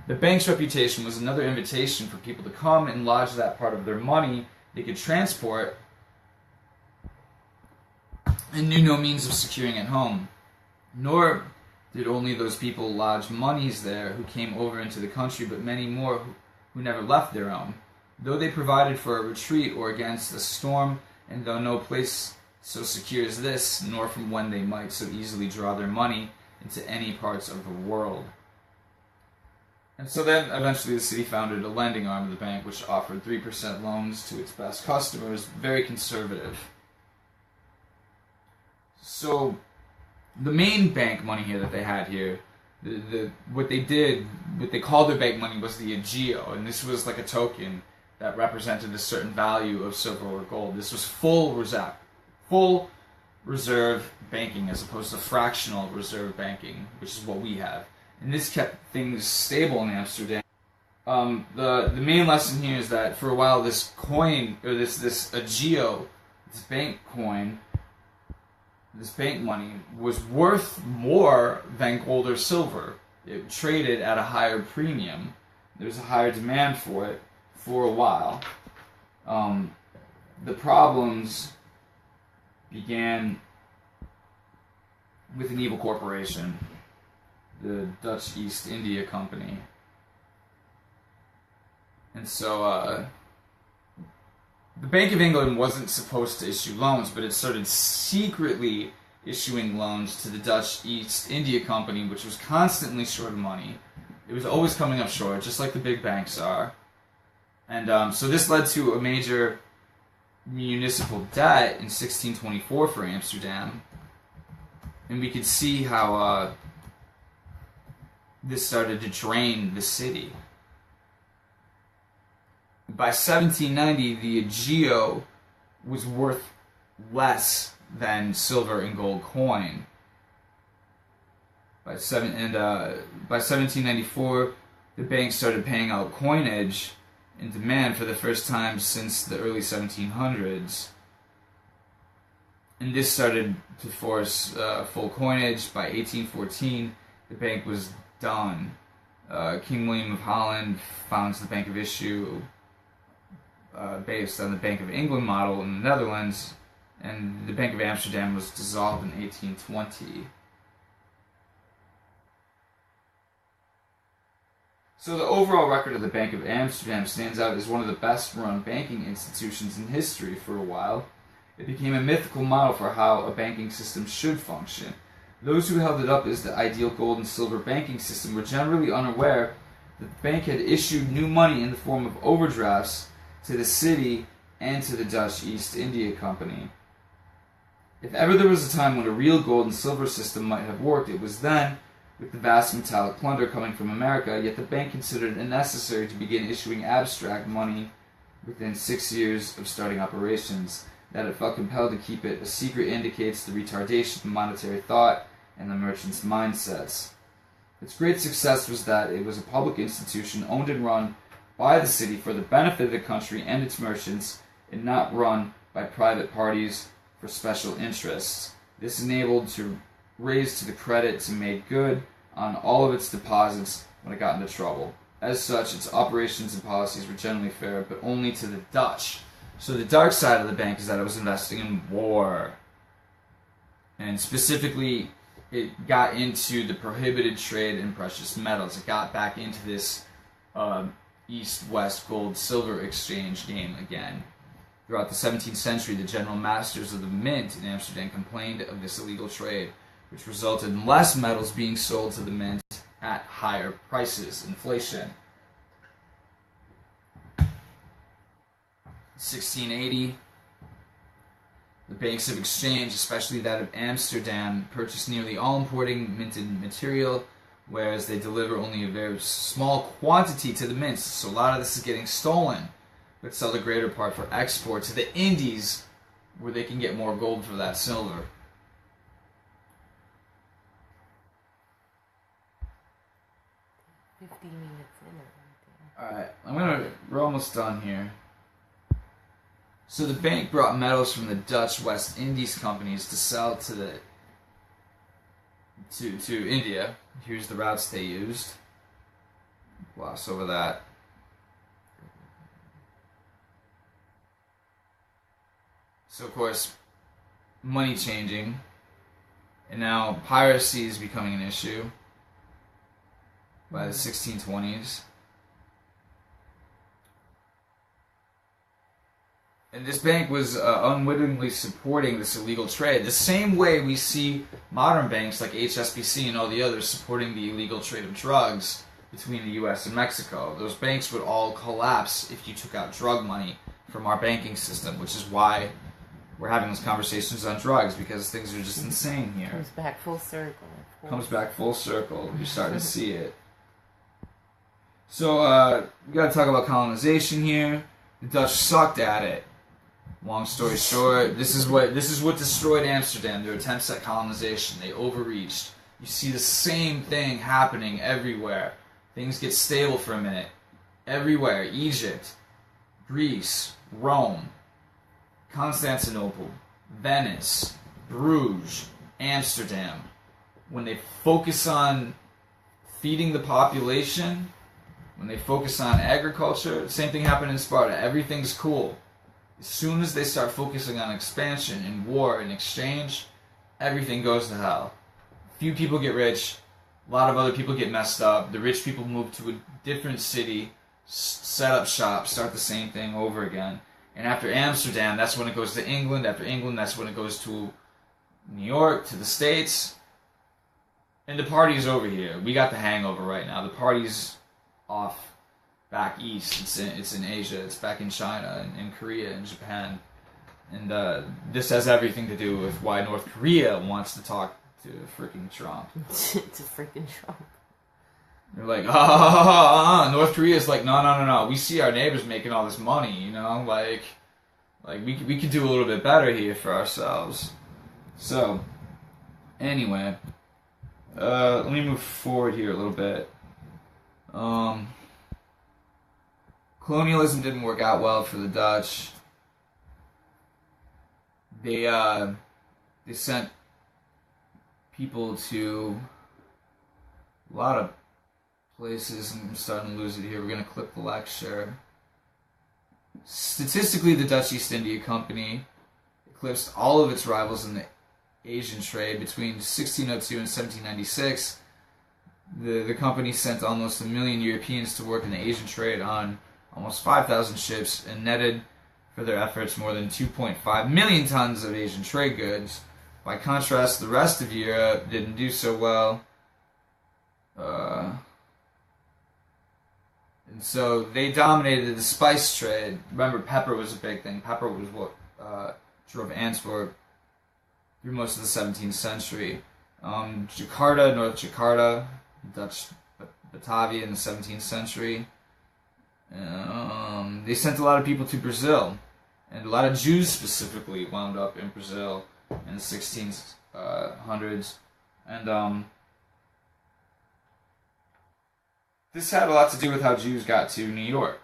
The bank's reputation was another invitation for people to come and lodge that part of their money they could transport and knew no means of securing at home. Nor did only those people lodge monies there who came over into the country, but many more who never left their own. Though they provided for a retreat or against a storm, and though no place so secure as this, nor from when they might so easily draw their money into any parts of the world. And so then, eventually, the city founded a lending arm of the bank, which offered 3% loans to its best customers, very conservative. So, the main bank money here that they had here, what they called their bank money was the agio, and this was like a token that represented a certain value of silver or gold. This was full reserve banking as opposed to fractional reserve banking, which is what we have. And this kept things stable in Amsterdam. The main lesson here is that for a while this coin, or this agio, this bank coin, this bank money, was worth more than gold or silver. It traded at a higher premium. There was a higher demand for it for a while. The problems began with an evil corporation, the Dutch East India Company. And so, the Bank of England wasn't supposed to issue loans, but it started secretly issuing loans to the Dutch East India Company, which was constantly short of money. It was always coming up short, just like the big banks are. And so this led to a major municipal debt in 1624 for Amsterdam. And we could see how this started to drain the city. By 1790, the agio was worth less than silver and gold coin. By 1794, the bank started paying out coinage in demand for the first time since the early 1700s. And this started to force full coinage. By 1814, the bank was done. King William of Holland founds the Bank of Issue based on the Bank of England model in the Netherlands, and the Bank of Amsterdam was dissolved in 1820. So the overall record of the Bank of Amsterdam stands out as one of the best-run banking institutions in history for a while. It became a mythical model for how a banking system should function. Those who held it up as the ideal gold and silver banking system were generally unaware that the bank had issued new money in the form of overdrafts to the city and to the Dutch East India Company. If ever there was a time when a real gold and silver system might have worked, it was then, with the vast metallic plunder coming from America, yet the bank considered it necessary to begin issuing abstract money within 6 years of starting operations. That it felt compelled to keep it a secret indicates the retardation of monetary thought and the merchants' mindsets. Its great success was that it was a public institution owned and run by the city for the benefit of the country and its merchants, and not run by private parties for special interests. This enabled to raise to the credit to make good on all of its deposits when it got into trouble. As such, its operations and policies were generally fair, but only to the Dutch. So the dark side of the bank is that it was investing in war. And specifically, it got into the prohibited trade in precious metals. It got back into this East-West gold-silver exchange game again. Throughout the 17th century, the general masters of the mint in Amsterdam complained of this illegal trade, which resulted in less metals being sold to the mint at higher prices, inflation. 1680, the banks of exchange, especially that of Amsterdam, purchase nearly all importing minted material, whereas they deliver only a very small quantity to the mints. So a lot of this is getting stolen, but sell the greater part for export to the Indies, where they can get more gold for that silver. Alright, we're almost done here. So the bank brought metals from the Dutch West Indies companies to sell to India. Here's the routes they used. Gloss over that. So of course, money changing, and now piracy is becoming an issue by the 1620s. And this bank was unwittingly supporting this illegal trade, the same way we see modern banks like HSBC and all the others supporting the illegal trade of drugs between the U.S. and Mexico. Those banks would all collapse if you took out drug money from our banking system, which is why we're having these conversations on drugs, because things are just insane here. Comes back full circle. Comes back full circle. You're starting to see it. So, we gotta talk about colonization here. The Dutch sucked at it. Long story short, this is what destroyed Amsterdam. Their attempts at colonization. They overreached. You see the same thing happening everywhere. Things get stable for a minute. Everywhere. Egypt, Greece, Rome, Constantinople, Venice, Bruges, Amsterdam. When they focus on feeding the population, when they focus on agriculture, the same thing happened in Sparta. Everything's cool. As soon as they start focusing on expansion and war and exchange, everything goes to hell. Few people get rich, a lot of other people get messed up. The rich people move to a different city, set up shop, start the same thing over again. And after Amsterdam, that's when it goes to England. After England, that's when it goes to New York, to the States. And the party's over here. We got the hangover right now. The party's off back east. It's in Asia. It's back in China and in Korea and Japan. And this has everything to do with why North Korea wants to talk to freaking Trump. To freaking Trump. They're like, North Korea's like, no. We see our neighbors making all this money, you know, like we could do a little bit better here for ourselves. So, anyway, let me move forward here a little bit. Colonialism didn't work out well for the Dutch. They sent people to a lot of places. I'm starting to lose it here. We're going to clip the lecture. Statistically, the Dutch East India Company eclipsed all of its rivals in the Asian trade between 1602 and 1796. The company sent almost 1 million Europeans to work in the Asian trade on almost 5,000 ships and netted for their efforts more than 2.5 million tons of Asian trade goods. By contrast, the rest of Europe didn't do so well. And so they dominated the spice trade. Remember, pepper was a big thing. Pepper was what drove Antwerp through most of the 17th century. Jakarta, North Jakarta, Dutch Batavia in the 17th century. They sent a lot of people to Brazil. And a lot of Jews specifically wound up in Brazil in the 1600s. And this had a lot to do with how Jews got to New York.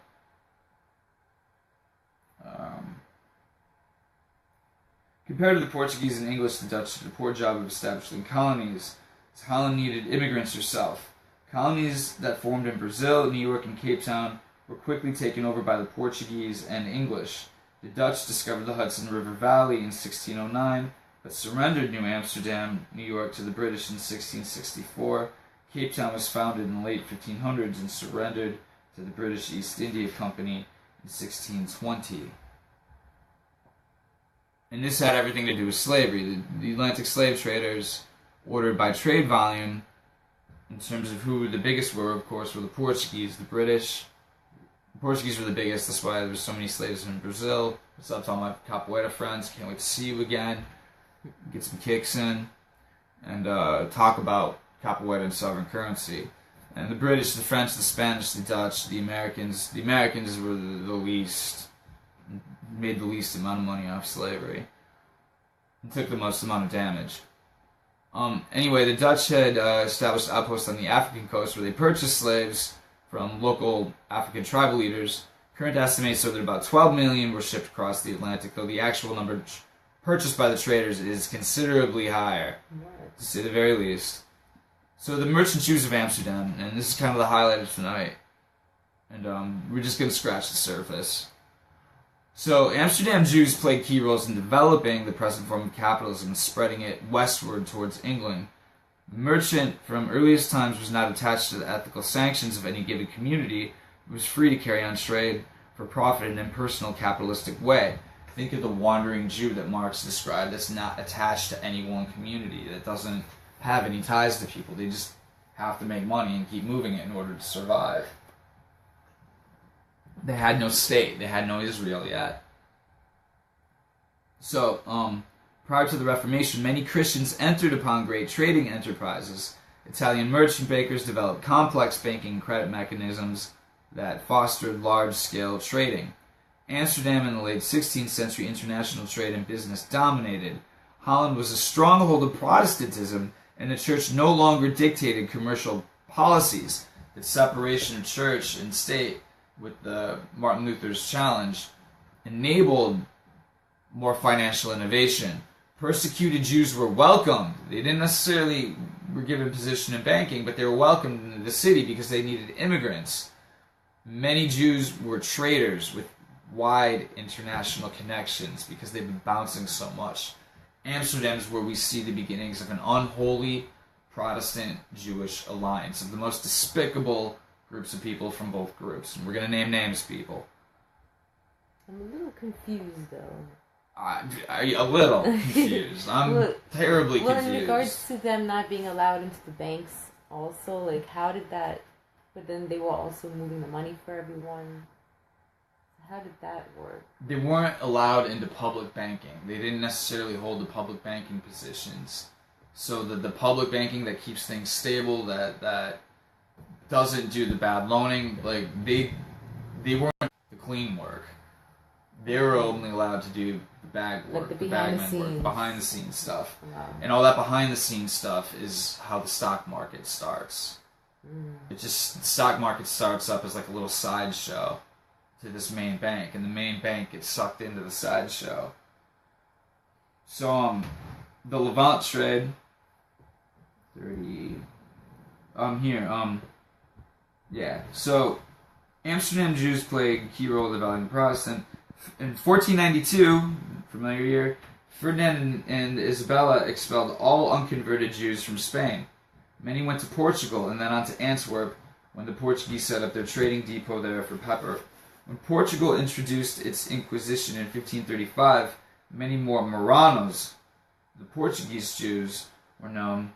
Compared to the Portuguese and English, the Dutch did a poor job of establishing colonies, as Holland needed immigrants herself. Colonies that formed in Brazil, New York, and Cape Town were quickly taken over by the Portuguese and English. The Dutch discovered the Hudson River Valley in 1609, but surrendered New Amsterdam, New York, to the British in 1664. Cape Town was founded in the late 1500s and surrendered to the British East India Company in 1620. And this had everything to do with slavery. The Atlantic slave traders, ordered by trade volume, in terms of who the biggest were, of course, were the Portuguese, the British. The Portuguese were the biggest, that's why there were so many slaves in Brazil. What's up to all my Capoeira friends? Can't wait to see you again. Get some kicks in. And talk about Capoeira and sovereign currency. And the British, the French, the Spanish, the Dutch, the Americans. The Americans were the least, made the least amount of money off slavery. And took the most amount of damage. Anyway, the Dutch had established outposts on the African coast where they purchased slaves from local African tribal leaders. Current estimates are that about 12 million were shipped across the Atlantic, though the actual number purchased by the traders is considerably higher, to say the very least. So the merchant Jews of Amsterdam, and this is kind of the highlight of tonight, and we're just going to scratch the surface. So Amsterdam Jews played key roles in developing the present form of capitalism and spreading it westward towards England. The merchant from earliest times was not attached to the ethical sanctions of any given community. It was free to carry on trade for profit in an impersonal capitalistic way. Think of the wandering Jew that Marx described that's not attached to any one community, that doesn't have any ties to people. They just have to make money and keep moving it in order to survive. They had no state. They had no Israel yet. So, prior to the Reformation, many Christians entered upon great trading enterprises. Italian merchant bankers developed complex banking and credit mechanisms that fostered large-scale trading. Amsterdam in the late 16th century, international trade and business dominated. Holland was a stronghold of Protestantism, and the church no longer dictated commercial policies. The separation of church and state with Martin Luther's challenge enabled more financial innovation. Persecuted Jews were welcomed. They didn't necessarily were given position in banking, but they were welcomed into the city because they needed immigrants. Many Jews were traders with wide international connections because they've been bouncing so much. Amsterdam is where we see the beginnings of an unholy Protestant-Jewish alliance of the most despicable groups of people from both groups. And we're going to name names, people. I'm a little confused, though. A little confused. I'm terribly confused. In regards to them not being allowed into the banks, also, like, how did that? But then they were also moving the money for everyone. How did that work? They weren't allowed into public banking. They didn't necessarily hold the public banking positions. So the public banking that keeps things stable, that doesn't do the bad loaning, like they weren't the clean work. They were only allowed to do the bag work, like the bagman work, behind the scenes stuff. Wow. And all that behind the scenes stuff is how the stock market starts. It just, the stock market starts up as like a little sideshow to this main bank, and the main bank gets sucked into the sideshow. So the Levant trade 30 yeah, so Amsterdam Jews played a key role in developing Protestant. In 1492, familiar year, Ferdinand and Isabella expelled all unconverted Jews from Spain. Many went to Portugal and then on to Antwerp when the Portuguese set up their trading depot there for pepper. When Portugal introduced its Inquisition in 1535, many more Marranos, the Portuguese Jews, were known,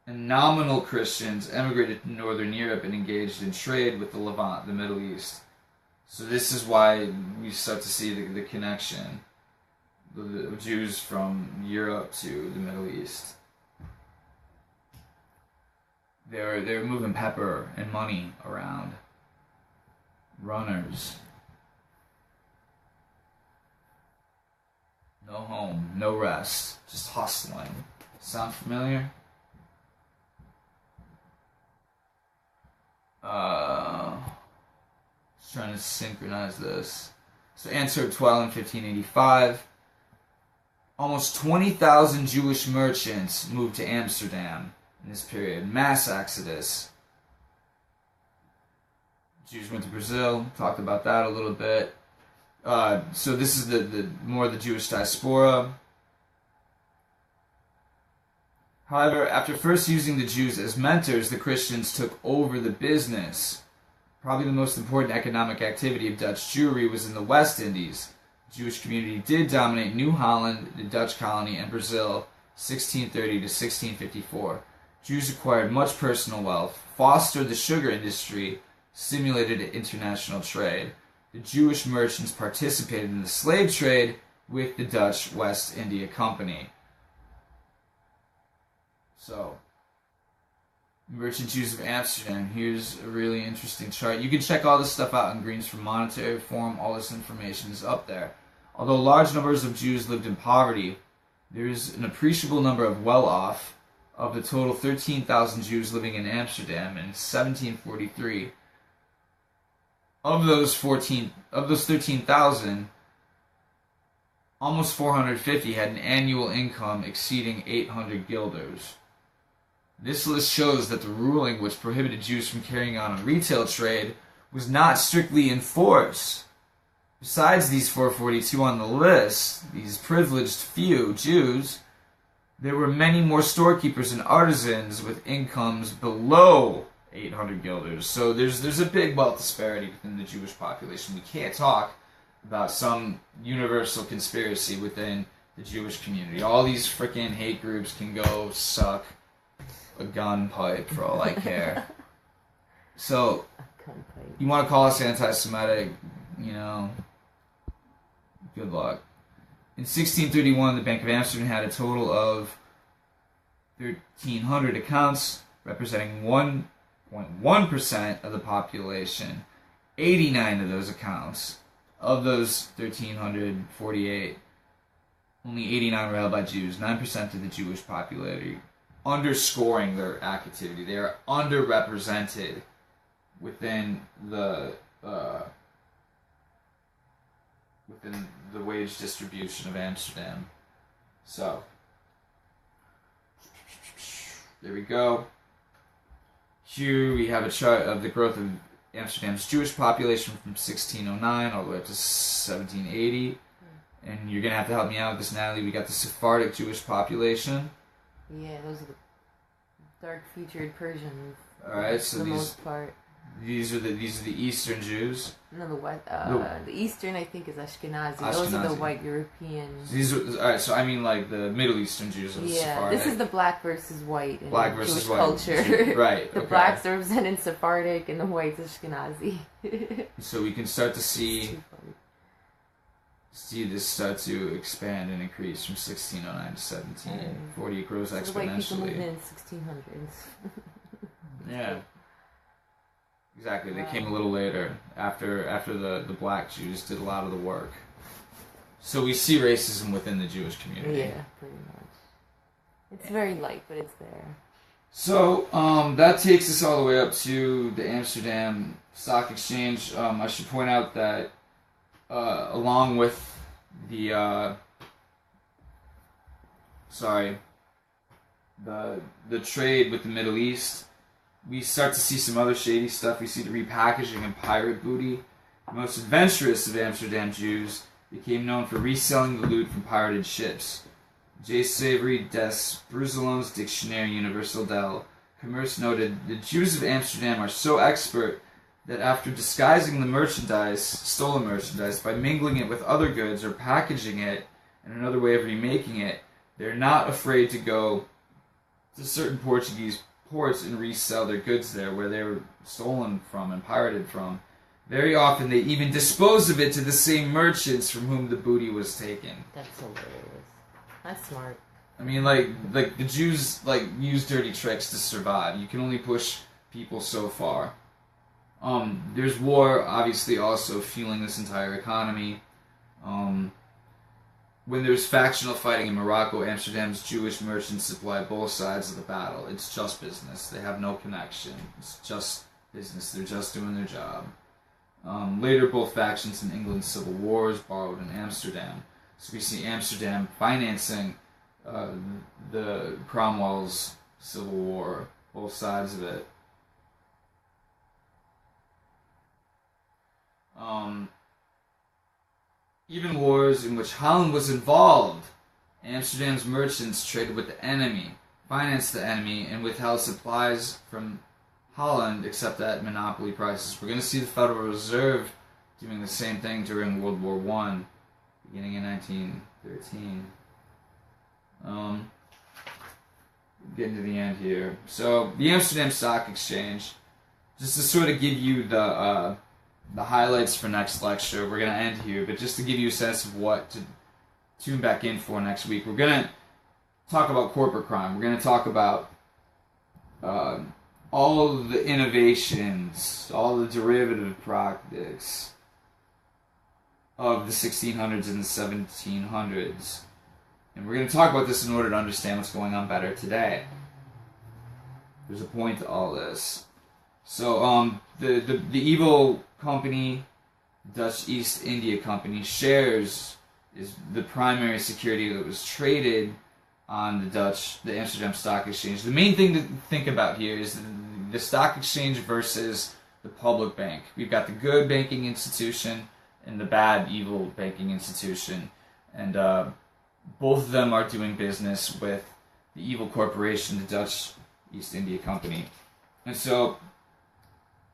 and nominal Christians emigrated to northern Europe and engaged in trade with the Levant, the Middle East. So this is why we start to see the connection, the Jews from Europe to the Middle East. They're moving pepper and money around. Runners. No home, no rest, just hustling. Sound familiar? Just trying to synchronize this. So Antwerp 12 in 1585. Almost 20,000 Jewish merchants moved to Amsterdam in this period. Mass exodus. Jews went to Brazil. Talked about that a little bit. So this is the more the Jewish diaspora. However, after first using the Jews as mentors, the Christians took over the business. Probably the most important economic activity of Dutch Jewry was in the West Indies. The Jewish community did dominate New Holland, the Dutch colony, and Brazil, 1630 to 1654. Jews acquired much personal wealth, fostered the sugar industry, stimulated international trade. The Jewish merchants participated in the slave trade with the Dutch West India Company. So, Merchant Jews of Amsterdam. Here's a really interesting chart. You can check all this stuff out in Greens for Monetary Reform. All this information is up there. Although large numbers of Jews lived in poverty, there is an appreciable number of well-off. Of the total 13,000 Jews living in Amsterdam in 1743, of those 13,000, almost 450 had an annual income exceeding 800 guilders. This list shows that the ruling which prohibited Jews from carrying on a retail trade was not strictly enforced. Besides these 442 on the list, these privileged few Jews, there were many more storekeepers and artisans with incomes below 800 guilders. So there's a big wealth disparity within the Jewish population. We can't talk about some universal conspiracy within the Jewish community. All these freaking hate groups can go suck a gun pipe for all I care. So, you want to call us anti-Semitic, good luck. In 1631, the Bank of Amsterdam had a total of 1,300 accounts, representing 1.1% of the population. 89 of those accounts, of those 1,348, only 89 were held by Jews, 9% of the Jewish population, underscoring their activity. They are underrepresented within the wage distribution of Amsterdam. So, there we go. Here we have a chart of the growth of Amsterdam's Jewish population from 1609 all the way up to 1780. And you're going to have to help me out with this, Natalie. We got the Sephardic Jewish population. Yeah, those are the dark-featured Persians. Alright, so for the these... most part. These are the Eastern Jews. No, the Eastern I think is Ashkenazi. Those are the Ashkenazi. white Europeans. These are alright. So I mean, like the Middle Eastern Jews of Sephardic. This is the black versus white in Black versus Jewish white. culture. Right. The okay. blacks are representing Sephardic and the whites Ashkenazi. So we can start to It's see too funny. this start to expand and increase from 1609 to 1740. It grows So the white people moved exponentially. in 1600s. Yeah. Exactly. They Wow. came a little later after the black Jews did a lot of the work. So we see racism within the Jewish community. Yeah, pretty much. It's very light, but it's there. So that takes us all the way up to the Amsterdam Stock Exchange. I should point out that along with the the trade with the Middle East, we start to see some other shady stuff. We see the repackaging and pirate booty. The most adventurous of Amsterdam Jews became known for reselling the loot from pirated ships. J. Savory des Bruselons Dictionnaire Universal del Commerce noted, the Jews of Amsterdam are so expert that after disguising the stolen merchandise, by mingling it with other goods or packaging it in another way of remaking it, they're not afraid to go to certain Portuguese ports and resell their goods there where they were stolen from and pirated from. Very often they even dispose of it to the same merchants from whom the booty was taken. That's hilarious. That's smart. I mean, like the Jews use dirty tricks to survive. You can only push people so far. There's war, obviously, also fueling this entire economy. When there's factional fighting in Morocco, Amsterdam's Jewish merchants supply both sides of the battle. It's just business. They have no connection. It's just business. They're just doing their job. Later, both factions in England's civil wars borrowed in Amsterdam. So we see Amsterdam financing the Cromwell's civil war, both sides of it. Even wars in which Holland was involved, Amsterdam's merchants traded with the enemy, financed the enemy, and withheld supplies from Holland except at monopoly prices. We're going to see the Federal Reserve doing the same thing during World War I, beginning in 1913. Getting to the end here. So, the Amsterdam Stock Exchange, just to sort of give you the highlights for next lecture. We're going to end here, but just to give you a sense of what to tune back in for next week, we're going to talk about corporate crime. We're going to talk about all of the innovations, all the derivative practices of the 1600s and the 1700s. And we're going to talk about this in order to understand what's going on better today. There's a point to all this. So, the evil company, Dutch East India Company, shares is the primary security that was traded on the Amsterdam Stock Exchange. The main thing to think about here is the stock exchange versus the public bank. We've got the good banking institution and the bad, evil banking institution. And both of them are doing business with the evil corporation, the Dutch East India Company. And so,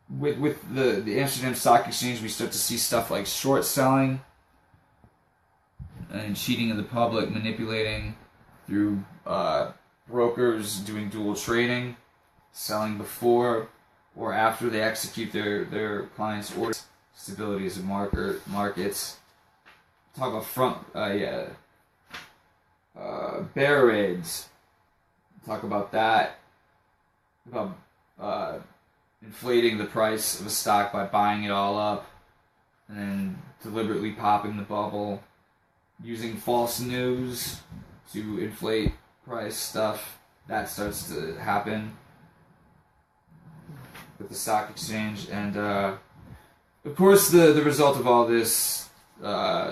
with the Amsterdam Stock Exchange, we start to see stuff like short selling and cheating of the public, manipulating through brokers doing dual trading, selling before or after they execute their clients' orders, stability as a markets. Talk about bear raids. Talk about that. About inflating the price of a stock by buying it all up and then deliberately popping the bubble, using false news to inflate price stuff. That starts to happen with the stock exchange. And of course the result of all this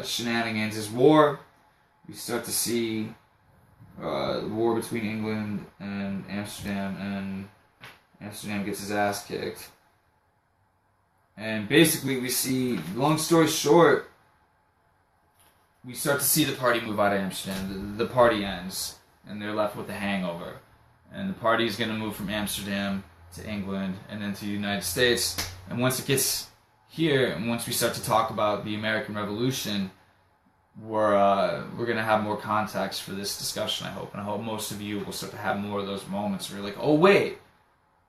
shenanigans is war. We start to see the war between England and Amsterdam, and Amsterdam gets his ass kicked. And basically we see, long story short, we start to see the party move out of Amsterdam. The party ends, and they're left with a hangover. And the party is going to move from Amsterdam to England, and then to the United States. And once it gets here, and once we start to talk about the American Revolution, we're gonna have more context for this discussion, I hope, and I hope most of you will start to have more of those moments where you're like, oh wait,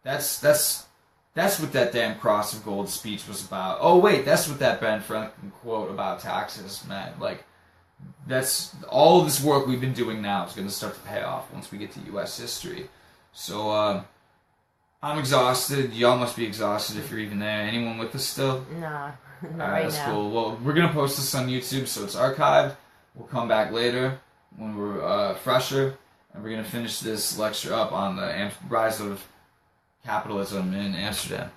that's what that damn Cross of Gold speech was about. Oh wait, that's what that Ben Franklin quote about taxes meant. Like, that's all of this work we've been doing now is going to start to pay off once we get to U.S. history. So I'm exhausted. Y'all must be exhausted if you're even there. Anyone with us still? Nah, not Alright, right that's now. cool. Well, we're going to post this on YouTube, so it's archived. We'll come back later when we're fresher, and we're going to finish this lecture up on the rise of capitalism in Amsterdam.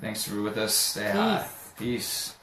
Thanks for with us. Stay high. Peace.